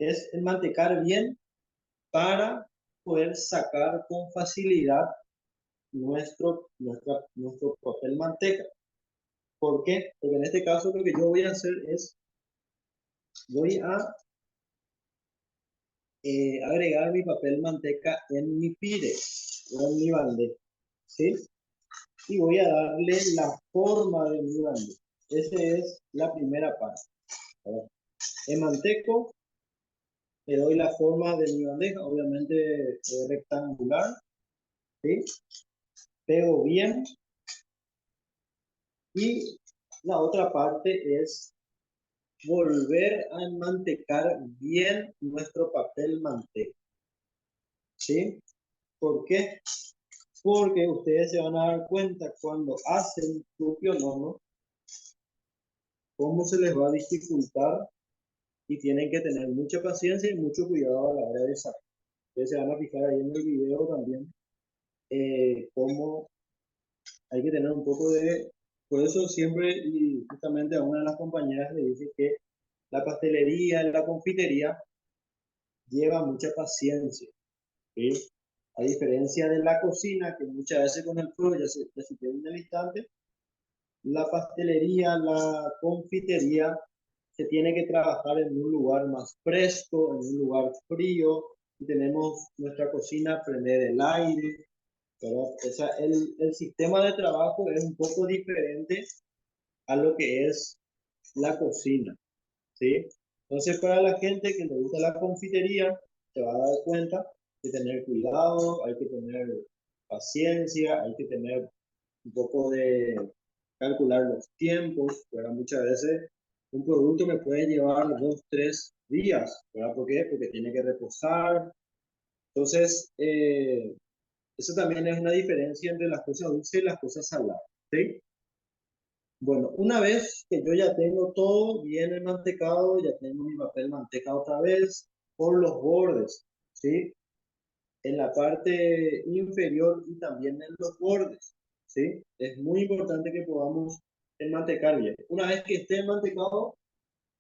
es enmantecar bien para poder sacar con facilidad nuestro papel manteca. ¿Por qué? Porque en este caso lo que yo voy a hacer es, voy a agregar mi papel manteca en mi pire o en mi bandeja, ¿sí? Y voy a darle la forma de mi bandeja. Esa es la primera parte. A ver, en manteco le doy la forma de mi bandeja, obviamente rectangular, ¿sí? Pego bien y la otra parte es volver a enmantecar bien nuestro papel manteca, ¿sí? ¿Por qué? Porque ustedes se van a dar cuenta cuando hacen su pionono, cómo se les va a dificultar y tienen que tener mucha paciencia y mucho cuidado a la hora de sacar. Ustedes se van a fijar ahí en el video también cómo hay que tener un poco de... Por eso siempre, y justamente a una de las compañeras le dije que la pastelería, la confitería, lleva mucha paciencia, ¿sí? A diferencia de la cocina, que muchas veces con el fuego ya se tiene en el instante, la pastelería, la confitería, se tiene que trabajar en un lugar más fresco, en un lugar frío, y tenemos nuestra cocina prender el aire, ¿verdad? O sea, el sistema de trabajo es un poco diferente a lo que es la cocina, ¿sí? Entonces, para la gente que le gusta la confitería, se va a dar cuenta de tener cuidado, hay que tener paciencia, hay que tener un poco de calcular los tiempos, ¿verdad? Muchas veces un producto me puede llevar 2, 3 días, ¿verdad? ¿Por qué? Porque tiene que reposar. Entonces, eso también es una diferencia entre las cosas dulces y las cosas saladas, ¿sí? Bueno, una vez que yo ya tengo todo bien enmantecado, ya tengo mi papel manteca otra vez por los bordes, ¿sí? En la parte inferior y también en los bordes, ¿sí? Es muy importante que podamos enmantecar bien. Una vez que esté enmantecado,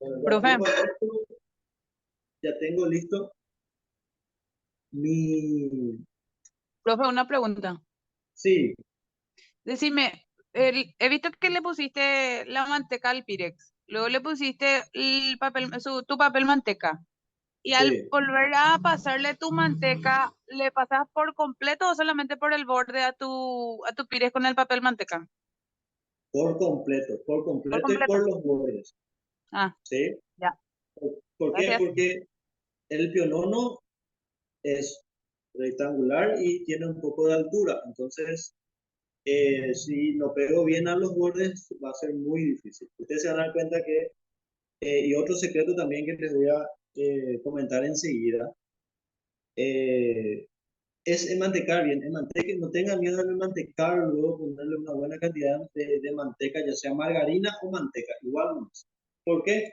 bueno, Profe, ya tengo listo mi... profe, una pregunta. Sí, Decime, he visto que le pusiste la manteca al Pirex, luego le pusiste el papel, tu papel manteca, y al sí, volver a pasarle tu manteca, ¿le pasas por completo o solamente por el borde a tu Pirex con el papel manteca? por Por completo y completo. por los bordes, Ah, ¿sí? ya, ¿Por qué? gracias. Porque el pionono es rectangular y tiene un poco de altura, entonces si lo pego bien a los bordes va a ser muy difícil. Ustedes se van a dar cuenta que, y otro secreto también que les voy a comentar enseguida, eh, es mantecar bien. El manteca, no tengan miedo de mantecar, luego ponerle una buena cantidad de manteca, ya sea margarina o manteca, igual no es. ¿Por qué?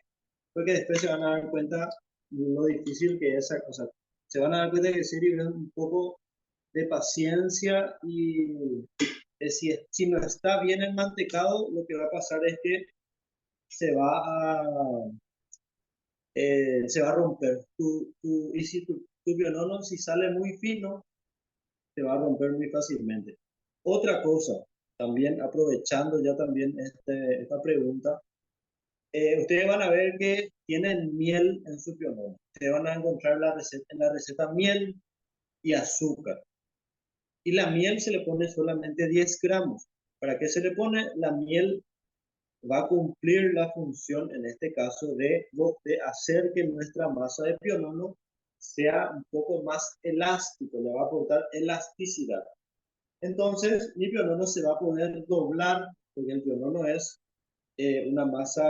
Porque después se van a dar cuenta lo difícil que es esa cosa. Se van a dar cuenta que sirve un poco de paciencia y si no está bien el mantecado, lo que va a pasar es que se va se va a romper. Y si tu pionono, si sale muy fino, se va a romper muy fácilmente. Otra cosa, también aprovechando ya también esta pregunta, ustedes van a ver que tienen miel en su pionono. Ustedes van a encontrar en la receta miel y azúcar. Y la miel se le pone solamente 10 gramos. ¿Para qué se le pone? La miel va a cumplir la función, en este caso, de hacer que nuestra masa de pionono sea un poco más elástico, le va a aportar elasticidad. Entonces, mi pionono se va a poder doblar, porque el pionono es una masa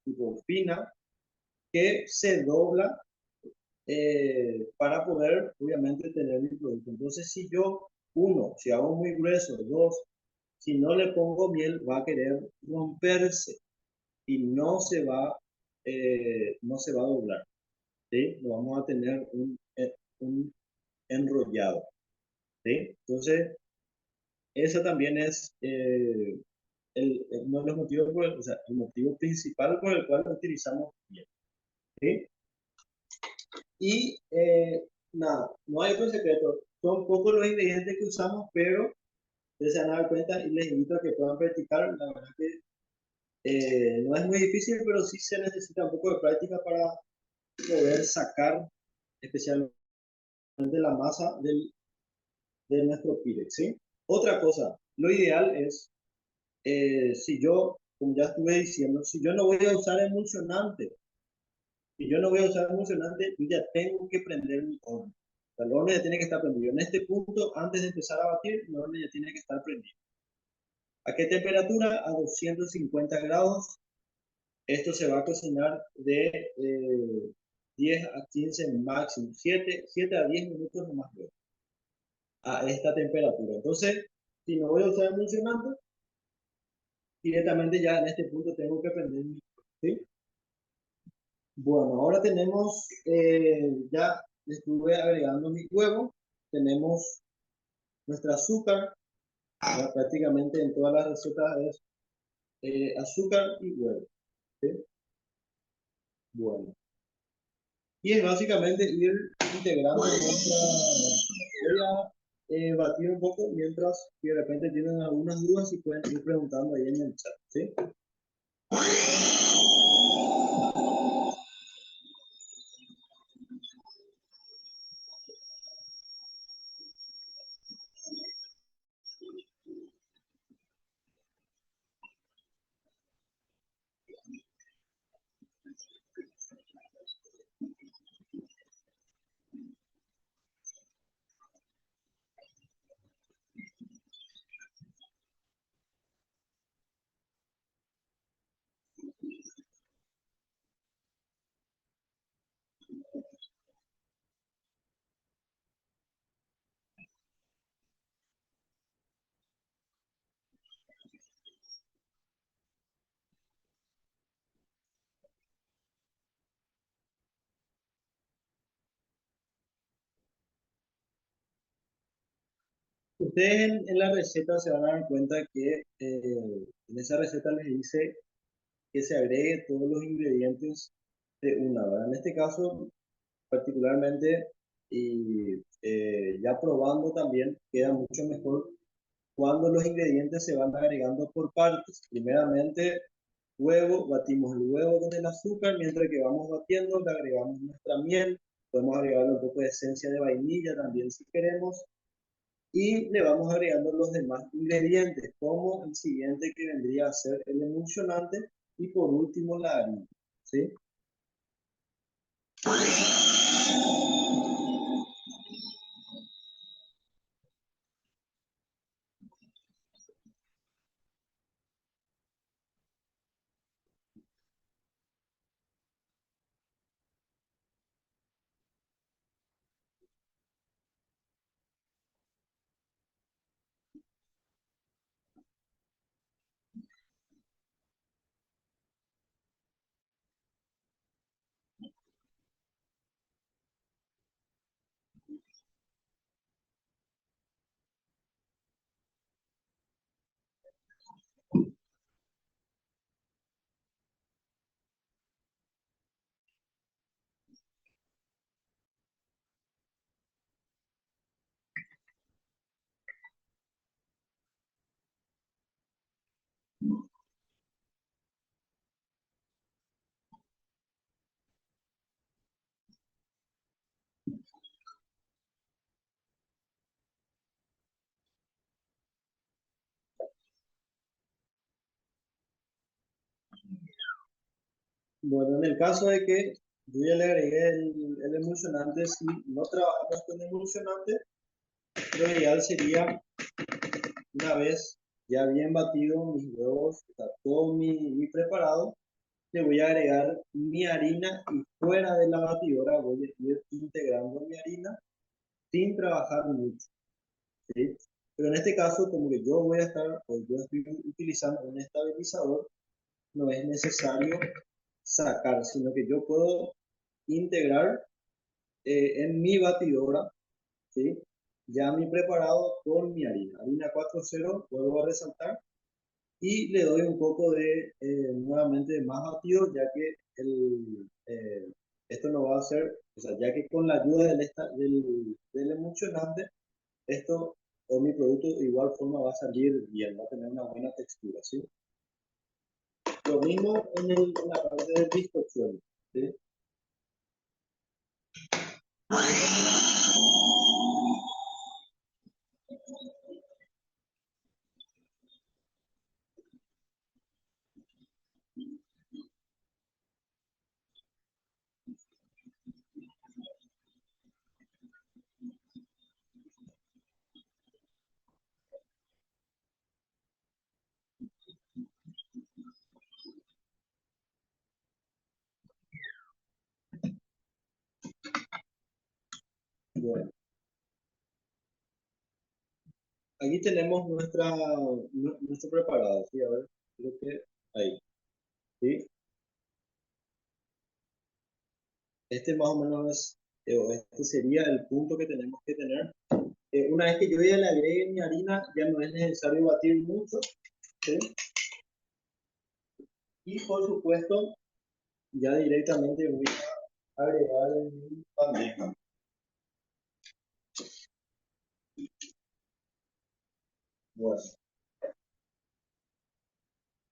tipo fina que se dobla para poder, obviamente, tener mi producto. Entonces, si yo, uno, si hago muy grueso, dos, si no le pongo miel, va a querer romperse y no se va a doblar, ¿sí? Lo vamos a tener un enrollado, ¿sí? Entonces, eso también es uno de los motivos, o sea, el motivo principal por el cual utilizamos miel, ¿sí? Y nada, no hay otro secreto. Son pocos los ingredientes que usamos, pero ustedes se van a dar cuenta y les invito a que puedan practicar. La verdad que no es muy difícil, pero sí se necesita un poco de práctica para poder sacar especialmente la masa de nuestro Pyrex, ¿sí? Otra cosa, lo ideal es, si yo, como ya estuve diciendo, si yo no voy a usar emulsionante, si yo no voy a usar emulsionante, yo ya tengo que prender mi horno. O sea, el horno ya tiene que estar prendido. En este punto, antes de empezar a batir, el horno ya tiene que estar prendido. ¿A qué temperatura? A 250 grados. Esto se va a cocinar de 10 a 15 máximo, 7 a 10 minutos no más luego, a esta temperatura. Entonces, si no voy a usar emulsionante, directamente ya en este punto tengo que prender mi, ¿sí? Bueno, ahora tenemos, ya estuve agregando mi huevo, tenemos nuestra azúcar, ya prácticamente en todas las recetas es azúcar y huevo, ¿sí? Bueno, y es básicamente ir integrando nuestra... Voy a batir un poco mientras si de repente tienen algunas dudas y pueden ir preguntando ahí en el chat, ¿sí? Ustedes en la receta se van a dar cuenta que en esa receta les dice que se agregue todos los ingredientes de una, ¿verdad? En este caso, particularmente, y ya probando también, queda mucho mejor cuando los ingredientes se van agregando por partes. Primeramente, huevo, batimos el huevo con el azúcar, mientras que vamos batiendo, le agregamos nuestra miel, podemos agregarle un poco de esencia de vainilla también si queremos, y le vamos agregando los demás ingredientes, como el siguiente que vendría a ser el emulsionante, y por último la harina, ¿sí? Bueno, en el caso de que Yo ya le agregué el emulsionante. Si no trabajamos con emulsionante, lo ideal sería, una vez ya bien batido mis huevos, está todo mi preparado, le voy a agregar mi harina y fuera de la batidora voy a ir integrando mi harina sin trabajar mucho, ¿sí? Pero en este caso, como que yo voy a estar, o yo estoy utilizando un estabilizador, no es necesario sacar, sino que yo puedo integrar en mi batidora, ¿sí? Ya mi preparado con mi harina. Harina 4.0, vuelvo a resaltar, y le doy un poco de, nuevamente, de más batido, ya que esto no va a ser, o sea, ya que con la ayuda del emulsionante, esto o mi producto de igual forma va a salir bien, va a tener una buena textura, ¿sí? Lo mismo en la parte del bizcochuelo, ¿sí? Bueno, aquí tenemos nuestro preparado, ¿sí? A ver, creo que ahí, ¿sí? Este más o menos es, este sería el punto que tenemos que tener. Una vez que yo ya le agregue mi harina, ya no es necesario batir mucho, ¿sí? Y por supuesto, ya directamente voy a agregar en mi bandeja. Bueno,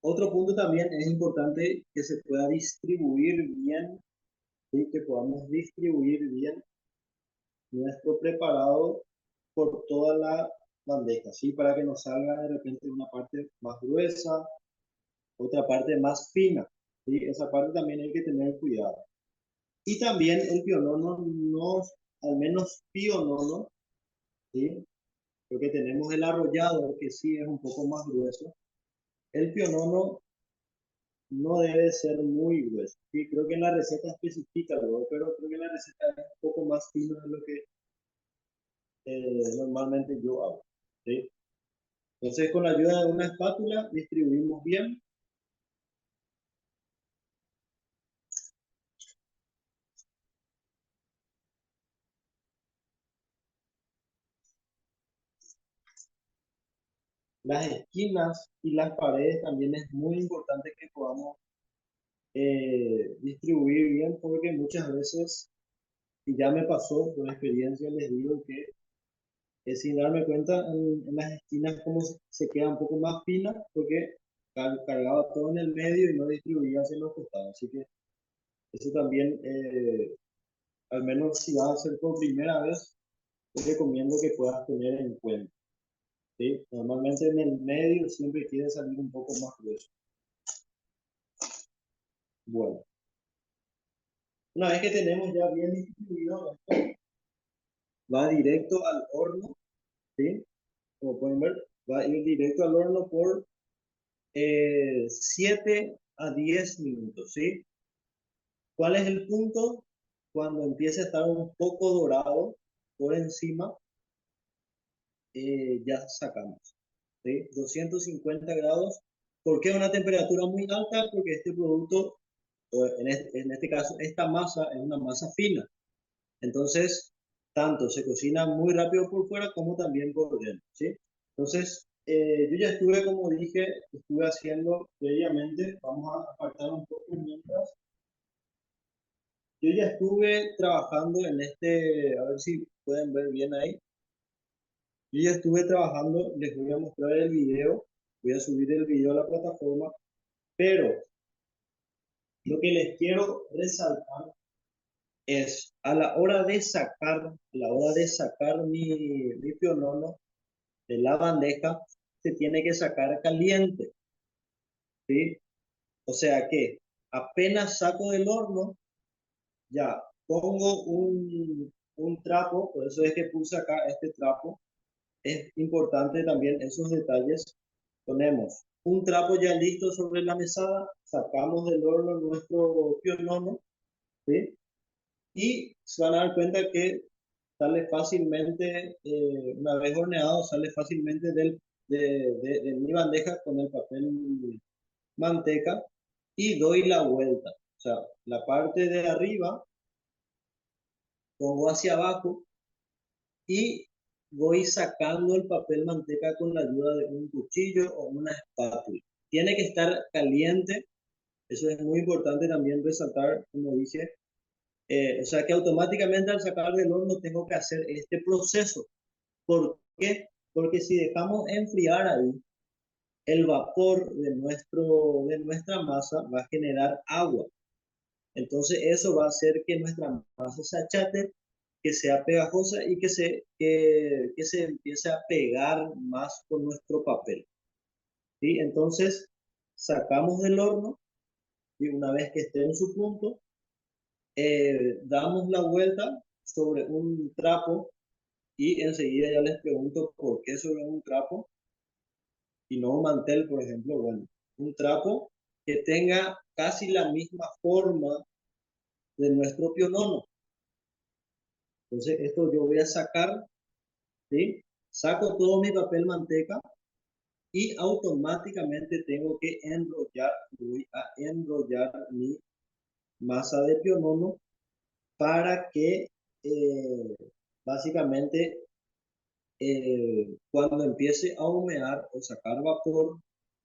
otro punto también es importante que se pueda distribuir bien, ¿sí? Que podamos distribuir bien nuestro preparado por toda la bandeja, ¿sí? Para que nos salga de repente una parte más gruesa, otra parte más fina, ¿sí? Esa parte también hay que tener cuidado. Y también el pionono, no, al menos pionono, ¿sí? Porque tenemos el arrollado, que sí es un poco más grueso. El pionono no debe ser muy grueso. Sí, creo que en la receta especifica luego, pero creo que en la receta es un poco más fino de lo que normalmente yo hago, ¿sí? Entonces, con la ayuda de una espátula, distribuimos bien. Las esquinas y las paredes también es muy importante que podamos distribuir bien, porque muchas veces, y ya me pasó por experiencia, les digo que sin darme cuenta, en las esquinas como se queda un poco más fina, porque cargaba todo en el medio y no distribuía hacia los costados. Así que eso también, al menos si vas a hacer por primera vez, te recomiendo que puedas tener en cuenta, ¿sí? Normalmente en el medio siempre quiere salir un poco más grueso. Bueno, una vez que tenemos ya bien distribuido, va directo al horno, ¿sí? Como pueden ver, va a ir directo al horno por 7 a 10 minutos, ¿sí? ¿Cuál es el punto? Cuando empiece a estar un poco dorado por encima, ya sacamos, ¿sí? 250 grados. ¿Por qué una temperatura muy alta? Porque este producto, o en este caso, esta masa es una masa fina. Entonces, tanto se cocina muy rápido por fuera como también por dentro, ¿sí? Entonces, yo ya estuve, como dije, estuve haciendo previamente, vamos a apartar un poco mientras. Yo ya estuve trabajando en este, a ver si pueden ver bien ahí. Yo ya estuve trabajando, les voy a mostrar el video, voy a subir el video a la plataforma, pero lo que les quiero resaltar es a la hora de sacar mi pionono de la bandeja, se tiene que sacar caliente, ¿sí? O sea que apenas saco del horno, Ya, pongo un trapo, por eso es que puse acá este trapo. Es importante también esos detalles. Ponemos un trapo ya listo sobre la mesada, sacamos del horno nuestro pionono, ¿sí? Y se van a dar cuenta que sale fácilmente, una vez horneado, sale fácilmente de mi bandeja con el papel manteca y doy la vuelta. O sea, la parte de arriba pongo hacia abajo y voy sacando el papel manteca con la ayuda de un cuchillo o una espátula. Tiene que estar caliente, eso es muy importante también resaltar, como dije. O sea que automáticamente al sacar del horno tengo que hacer este proceso. ¿Por qué? Porque si dejamos enfriar ahí, el vapor de nuestra masa va a generar agua. Entonces eso va a hacer que nuestra masa se achate, que sea pegajosa y que se empiece a pegar más con nuestro papel. ¿Sí? Entonces sacamos del horno y una vez que esté en su punto, damos la vuelta sobre un trapo y enseguida ya les pregunto por qué sobre un trapo y no un mantel, por ejemplo. Bueno, un trapo que tenga casi la misma forma de nuestro pionono. Entonces, esto yo voy a sacar, ¿sí? Saco todo mi papel manteca y automáticamente tengo que enrollar, voy a enrollar mi masa de pionono para que básicamente cuando empiece a humear o sacar vapor,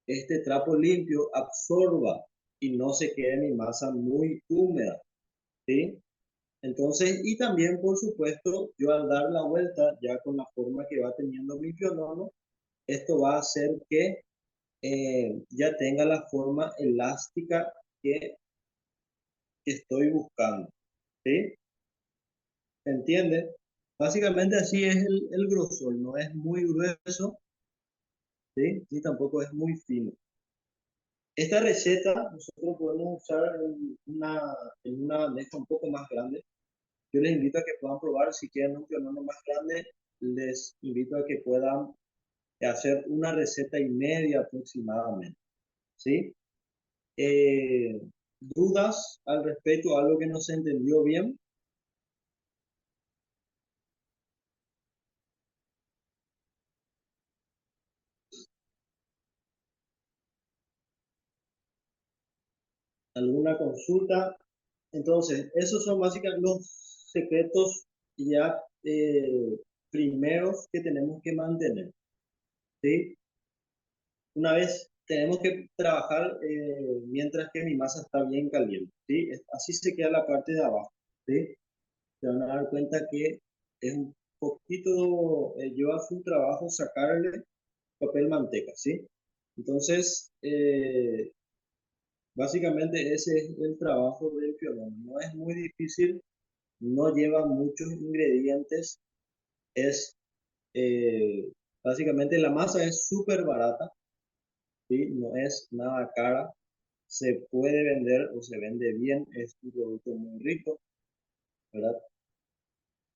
este trapo limpio absorba y no se quede mi masa muy húmeda, ¿sí? Entonces, y también, por supuesto, yo al dar la vuelta, ya con la forma que va teniendo mi pionono, esto va a hacer que ya tenga la forma elástica que estoy buscando, ¿sí? ¿Se entiende? Básicamente así es el grosor, no es muy grueso, ¿sí? Ni tampoco es muy fino. Esta receta nosotros podemos usar en una bandeja un poco más grande. Yo les invito a que puedan probar, si quieren un pionono más grande, les invito a que puedan hacer una receta y media aproximadamente, ¿sí? ¿Dudas al respecto? ¿Algo que no se entendió bien? ¿Alguna consulta? Entonces, esos son básicamente los secretos ya primeros que tenemos que mantener, ¿sí? Una vez tenemos que trabajar mientras que mi masa está bien caliente, ¿sí? Así se queda la parte de abajo, ¿sí? Se van a dar cuenta que es un poquito, lleva su trabajo sacarle papel manteca, ¿sí? Entonces, básicamente ese es el trabajo del pionono. No es muy difícil, no lleva muchos ingredientes, es básicamente la masa es súper barata, ¿sí? No es nada cara, se puede vender o se vende bien, es un producto muy rico, ¿verdad?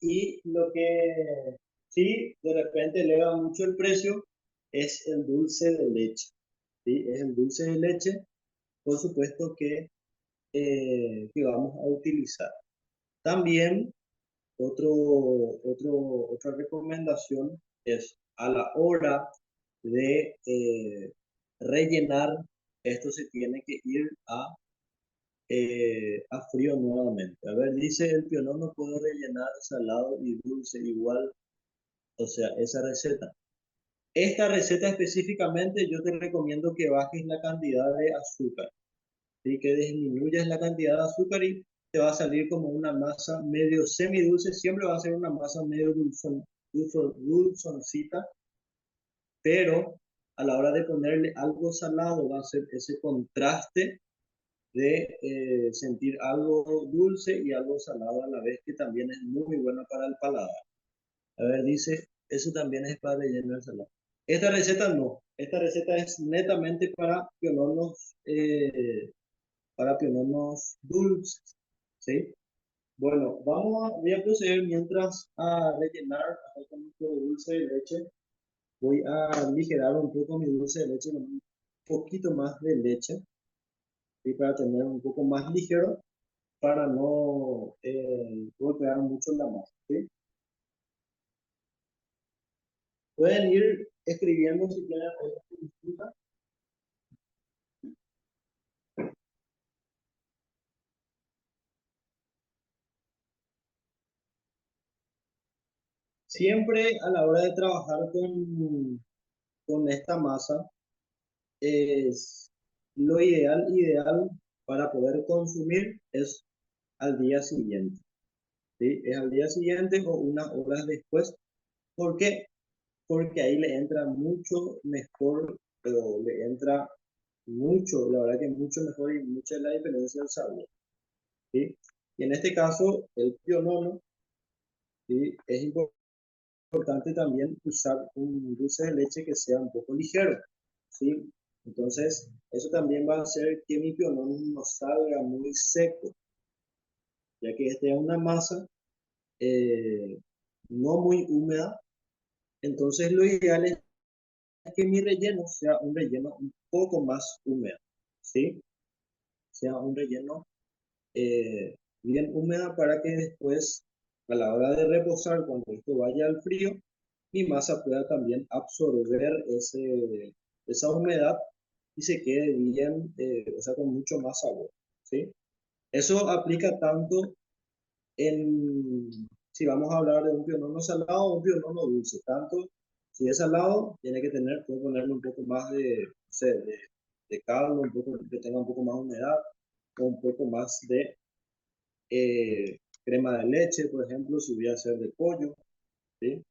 Y lo que sí de repente eleva mucho el precio es el dulce de leche, ¿sí? Es el dulce de leche, por supuesto que vamos a utilizar. También otra recomendación es a la hora de rellenar, esto se tiene que ir a frío nuevamente. A ver, dice el pionono puede rellenar salado y dulce igual, o sea, esa receta. Esta receta específicamente yo te recomiendo que bajes la cantidad de azúcar, ¿sí? Que disminuyas la cantidad de azúcar y te va a salir como una masa medio semidulce, siempre va a ser una masa medio dulzoncita, pero a la hora de ponerle algo salado va a ser ese contraste de sentir algo dulce y algo salado a la vez, que también es muy bueno para el paladar. A ver, dice, eso también es para rellenar salado. Esta receta no, esta receta es netamente para piononos dulces, ¿sí? Bueno, voy a proceder mientras a rellenar acá con nuestro dulce de leche. Voy a aligerar un poco mi dulce de leche con un poquito más de leche y para tener un poco más ligero para no golpear mucho la masa, ¿sí? Pueden ir escribiendo si tienen otra consulta. Siempre a la hora de trabajar con esta masa es lo ideal para poder consumir es al día siguiente, ¿sí? Es al día siguiente o unas horas después. ¿Por qué? Porque ahí le entra mucho mejor, pero le entra mucho, la verdad que mucho mejor y mucha es la diferencia del sabor, ¿sí? Y en este caso, el pionono, ¿sí? Es importante también usar un dulce de leche que sea un poco ligero, ¿sí? Entonces, eso también va a hacer que mi pionono no salga muy seco, ya que este es una masa eh, no muy húmeda. Entonces, lo ideal es que mi relleno sea un relleno un poco más húmedo, ¿sí? Sea un relleno bien húmeda para que después, a la hora de reposar, cuando esto vaya al frío, mi masa pueda también absorber esa humedad y se quede bien, o sea, con mucho más sabor, ¿sí? Eso aplica tanto si vamos a hablar de un pionono salado o un pionono dulce, tanto si es salado, tiene que puede ponerle un poco más no sé, de caldo, un poco, que tenga un poco más de humedad, o un poco más de crema de leche, por ejemplo, si voy a hacer de pollo, ¿sí?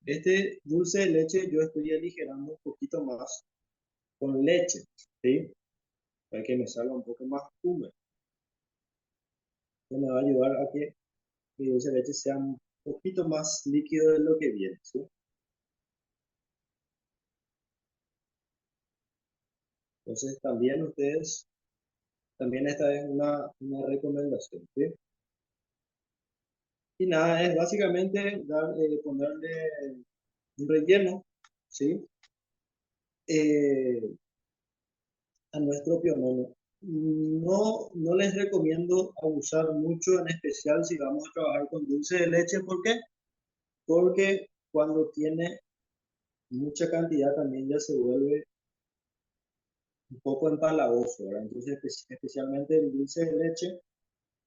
Este dulce de leche yo estoy aligerando un poquito más con leche, ¿sí? Para que me salga un poco más húmedo. Esto me va a ayudar a que mi dulce de leche sea un poquito más líquido de lo que viene, ¿sí? Entonces también ustedes, también esta es una recomendación, ¿sí? Y nada, es básicamente ponerle un relleno, ¿sí? Eh, a nuestro pionono. No les recomiendo abusar mucho, en especial si vamos a trabajar con dulce de leche. ¿Por qué? Porque cuando tiene mucha cantidad también ya se vuelve un poco empalagoso, ¿verdad? Entonces, especialmente el dulce de leche,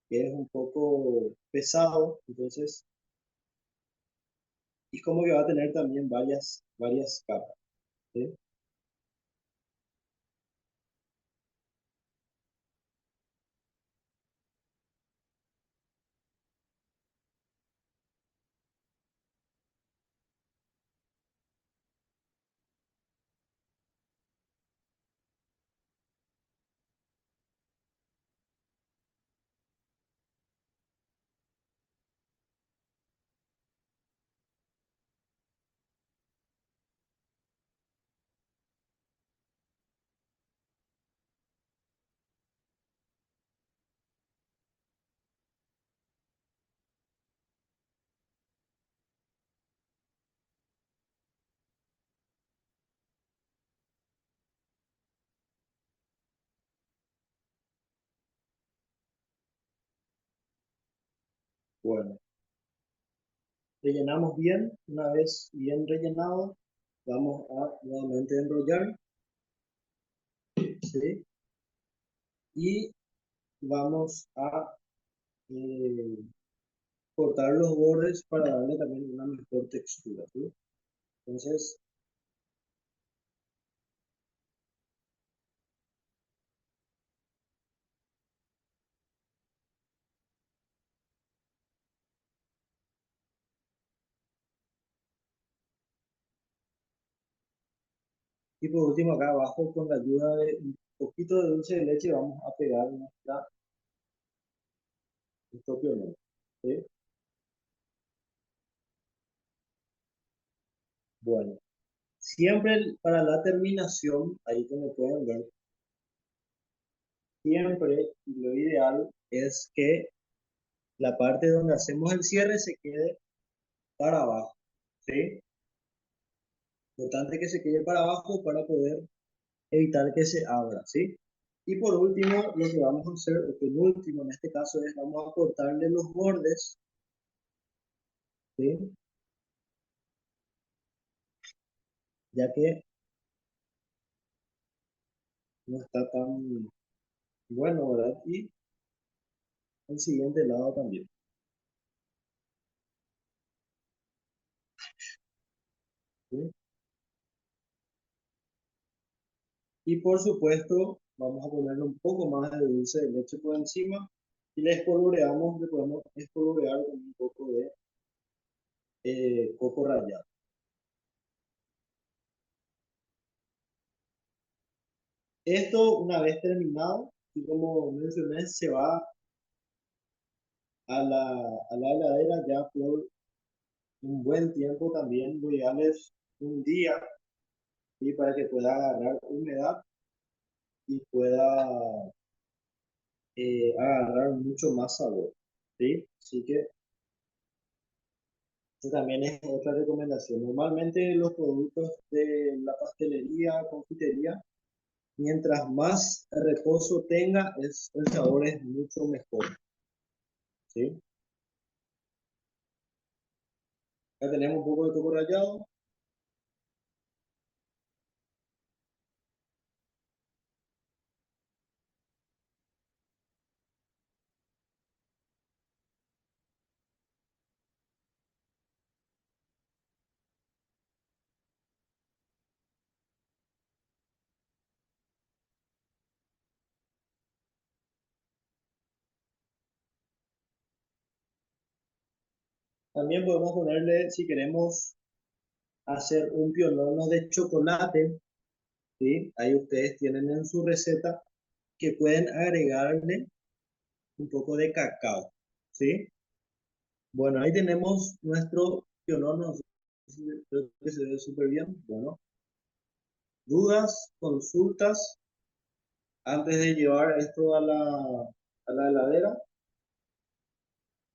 que es un poco pesado, entonces, y como que va a tener también varias capas, ¿sí? Bueno, rellenamos bien, una vez bien rellenado, vamos a nuevamente enrollar, ¿sí? Y vamos a eh, cortar los bordes para darle también una mejor textura, ¿sí? Entonces, y por último acá abajo con la ayuda de un poquito de dulce de leche vamos a pegar nuestro pionono, ¿sí? Bueno, siempre para la terminación, ahí como pueden ver, siempre lo ideal es que la parte donde hacemos el cierre se quede para abajo, ¿sí? Importante que se quede para abajo para poder evitar que se abra, ¿sí? Y por último, lo que vamos a hacer, o penúltimo en este caso, es vamos a cortarle los bordes, ¿sí? Ya que no está tan bueno, ¿verdad? Y el siguiente lado también, ¿sí? Y por supuesto, vamos a ponerle un poco más de dulce de leche por encima y le espolvoreamos, le podemos espolvorear con un poco de coco rallado. Esto, una vez terminado, y como mencioné, se va a la heladera ya por un buen tiempo también, voy a darles un día, ¿sí? Para que pueda agarrar humedad y pueda agarrar mucho más sabor, ¿sí? Así que esa también es otra recomendación. Normalmente los productos de la pastelería, confitería, mientras más reposo tenga, el sabor es mucho mejor, ¿sí? Ya tenemos un poco de coco rallado. También podemos ponerle, si queremos hacer un pionono de chocolate, ¿sí? Ahí ustedes tienen en su receta que pueden agregarle un poco de cacao, ¿sí? Bueno, ahí tenemos nuestro pionono, creo que se ve súper bien. Bueno, dudas, consultas antes de llevar esto a la heladera.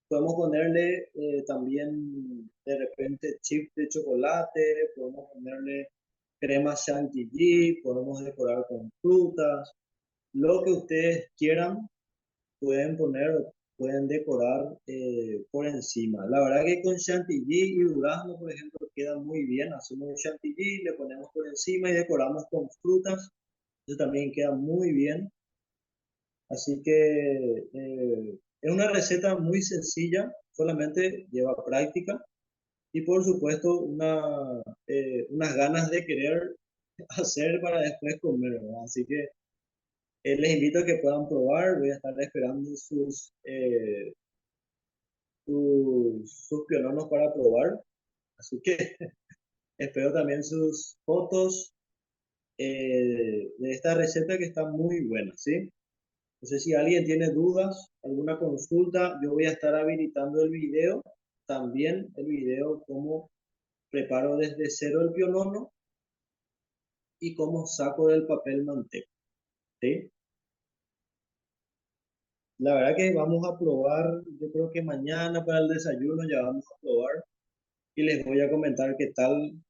Podemos ponerle también de repente chips de chocolate, podemos ponerle crema chantilly, podemos decorar con frutas, lo que ustedes quieran, pueden poner, pueden decorar por encima. La verdad que con chantilly y durazno, por ejemplo, queda muy bien. Hacemos un chantilly, le ponemos por encima y decoramos con frutas. Eso también queda muy bien. Así que es una receta muy sencilla, solamente lleva práctica y por supuesto unas ganas de querer hacer para después comer, ¿verdad? Así que les invito a que puedan probar. Voy a estar esperando sus piononos para probar. Así que espero también sus fotos de esta receta que está muy buena, ¿sí? No sé si alguien tiene dudas, alguna consulta. Yo voy a estar habilitando el video, también el video cómo preparo desde cero el pionono y cómo saco del papel manteca, ¿sí? La verdad que vamos a probar, yo creo que mañana para el desayuno ya vamos a probar y les voy a comentar qué tal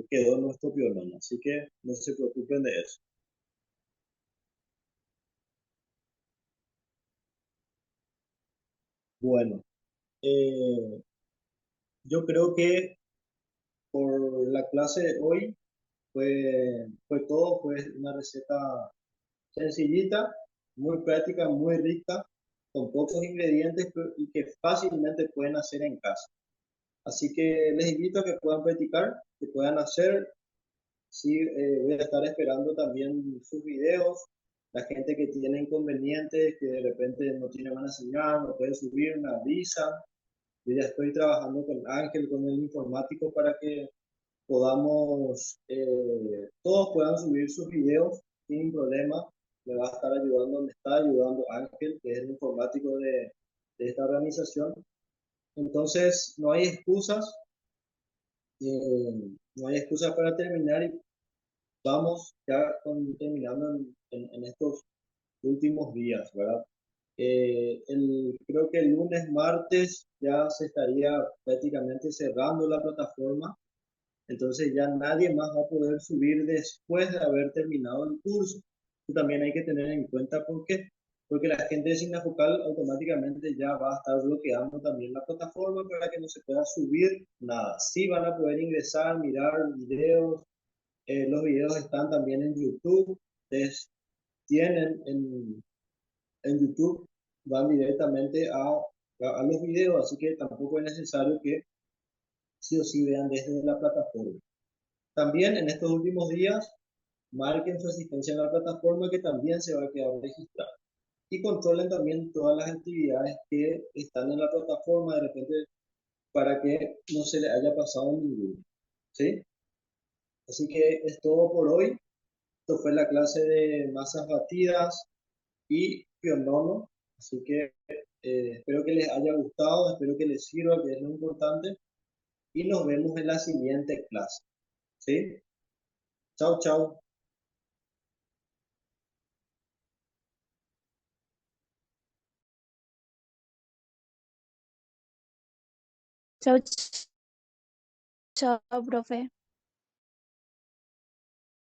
quedó nuestro pionono. Así que no se preocupen de eso. Bueno, eh, yo creo que por la clase de hoy fue todo, fue una receta sencillita, muy práctica, muy rica, con pocos ingredientes y que fácilmente pueden hacer en casa. Así que les invito a que puedan practicar, que puedan hacer. Sí, voy a estar esperando también sus videos. La gente que tiene inconvenientes, que de repente no tiene buena señal, no puede subir, me avisa. Yo ya estoy trabajando con Ángel, con el informático, para que podamos, todos puedan subir sus videos sin problema. Me va a estar ayudando, me está ayudando Ángel, que es el informático de esta organización. Entonces, no hay excusas, no hay excusas para terminar y vamos ya terminando en estos últimos días, ¿verdad? Creo que el lunes, martes ya se estaría prácticamente cerrando la plataforma, entonces ya nadie más va a poder subir después de haber terminado el curso. Esto también hay que tener en cuenta porque la gente de Signa Focal automáticamente ya va a estar bloqueando también la plataforma para que no se pueda subir nada. Sí van a poder ingresar, mirar videos, los videos están también en YouTube, ustedes tienen en YouTube, van directamente a los videos, así que tampoco es necesario que sí o sí vean desde la plataforma. También en estos últimos días, marquen su asistencia en la plataforma que también se va a quedar registrada. Y controlen también todas las actividades que están en la plataforma de repente para que no se le haya pasado ninguno. ¿Sí? Así que es todo por hoy. Esto fue la clase de masas batidas y pionono. Así que espero que les haya gustado, espero que les sirva, que es lo importante. Y nos vemos en la siguiente clase. ¿Sí? Chao, chao. Chao, chao, profe.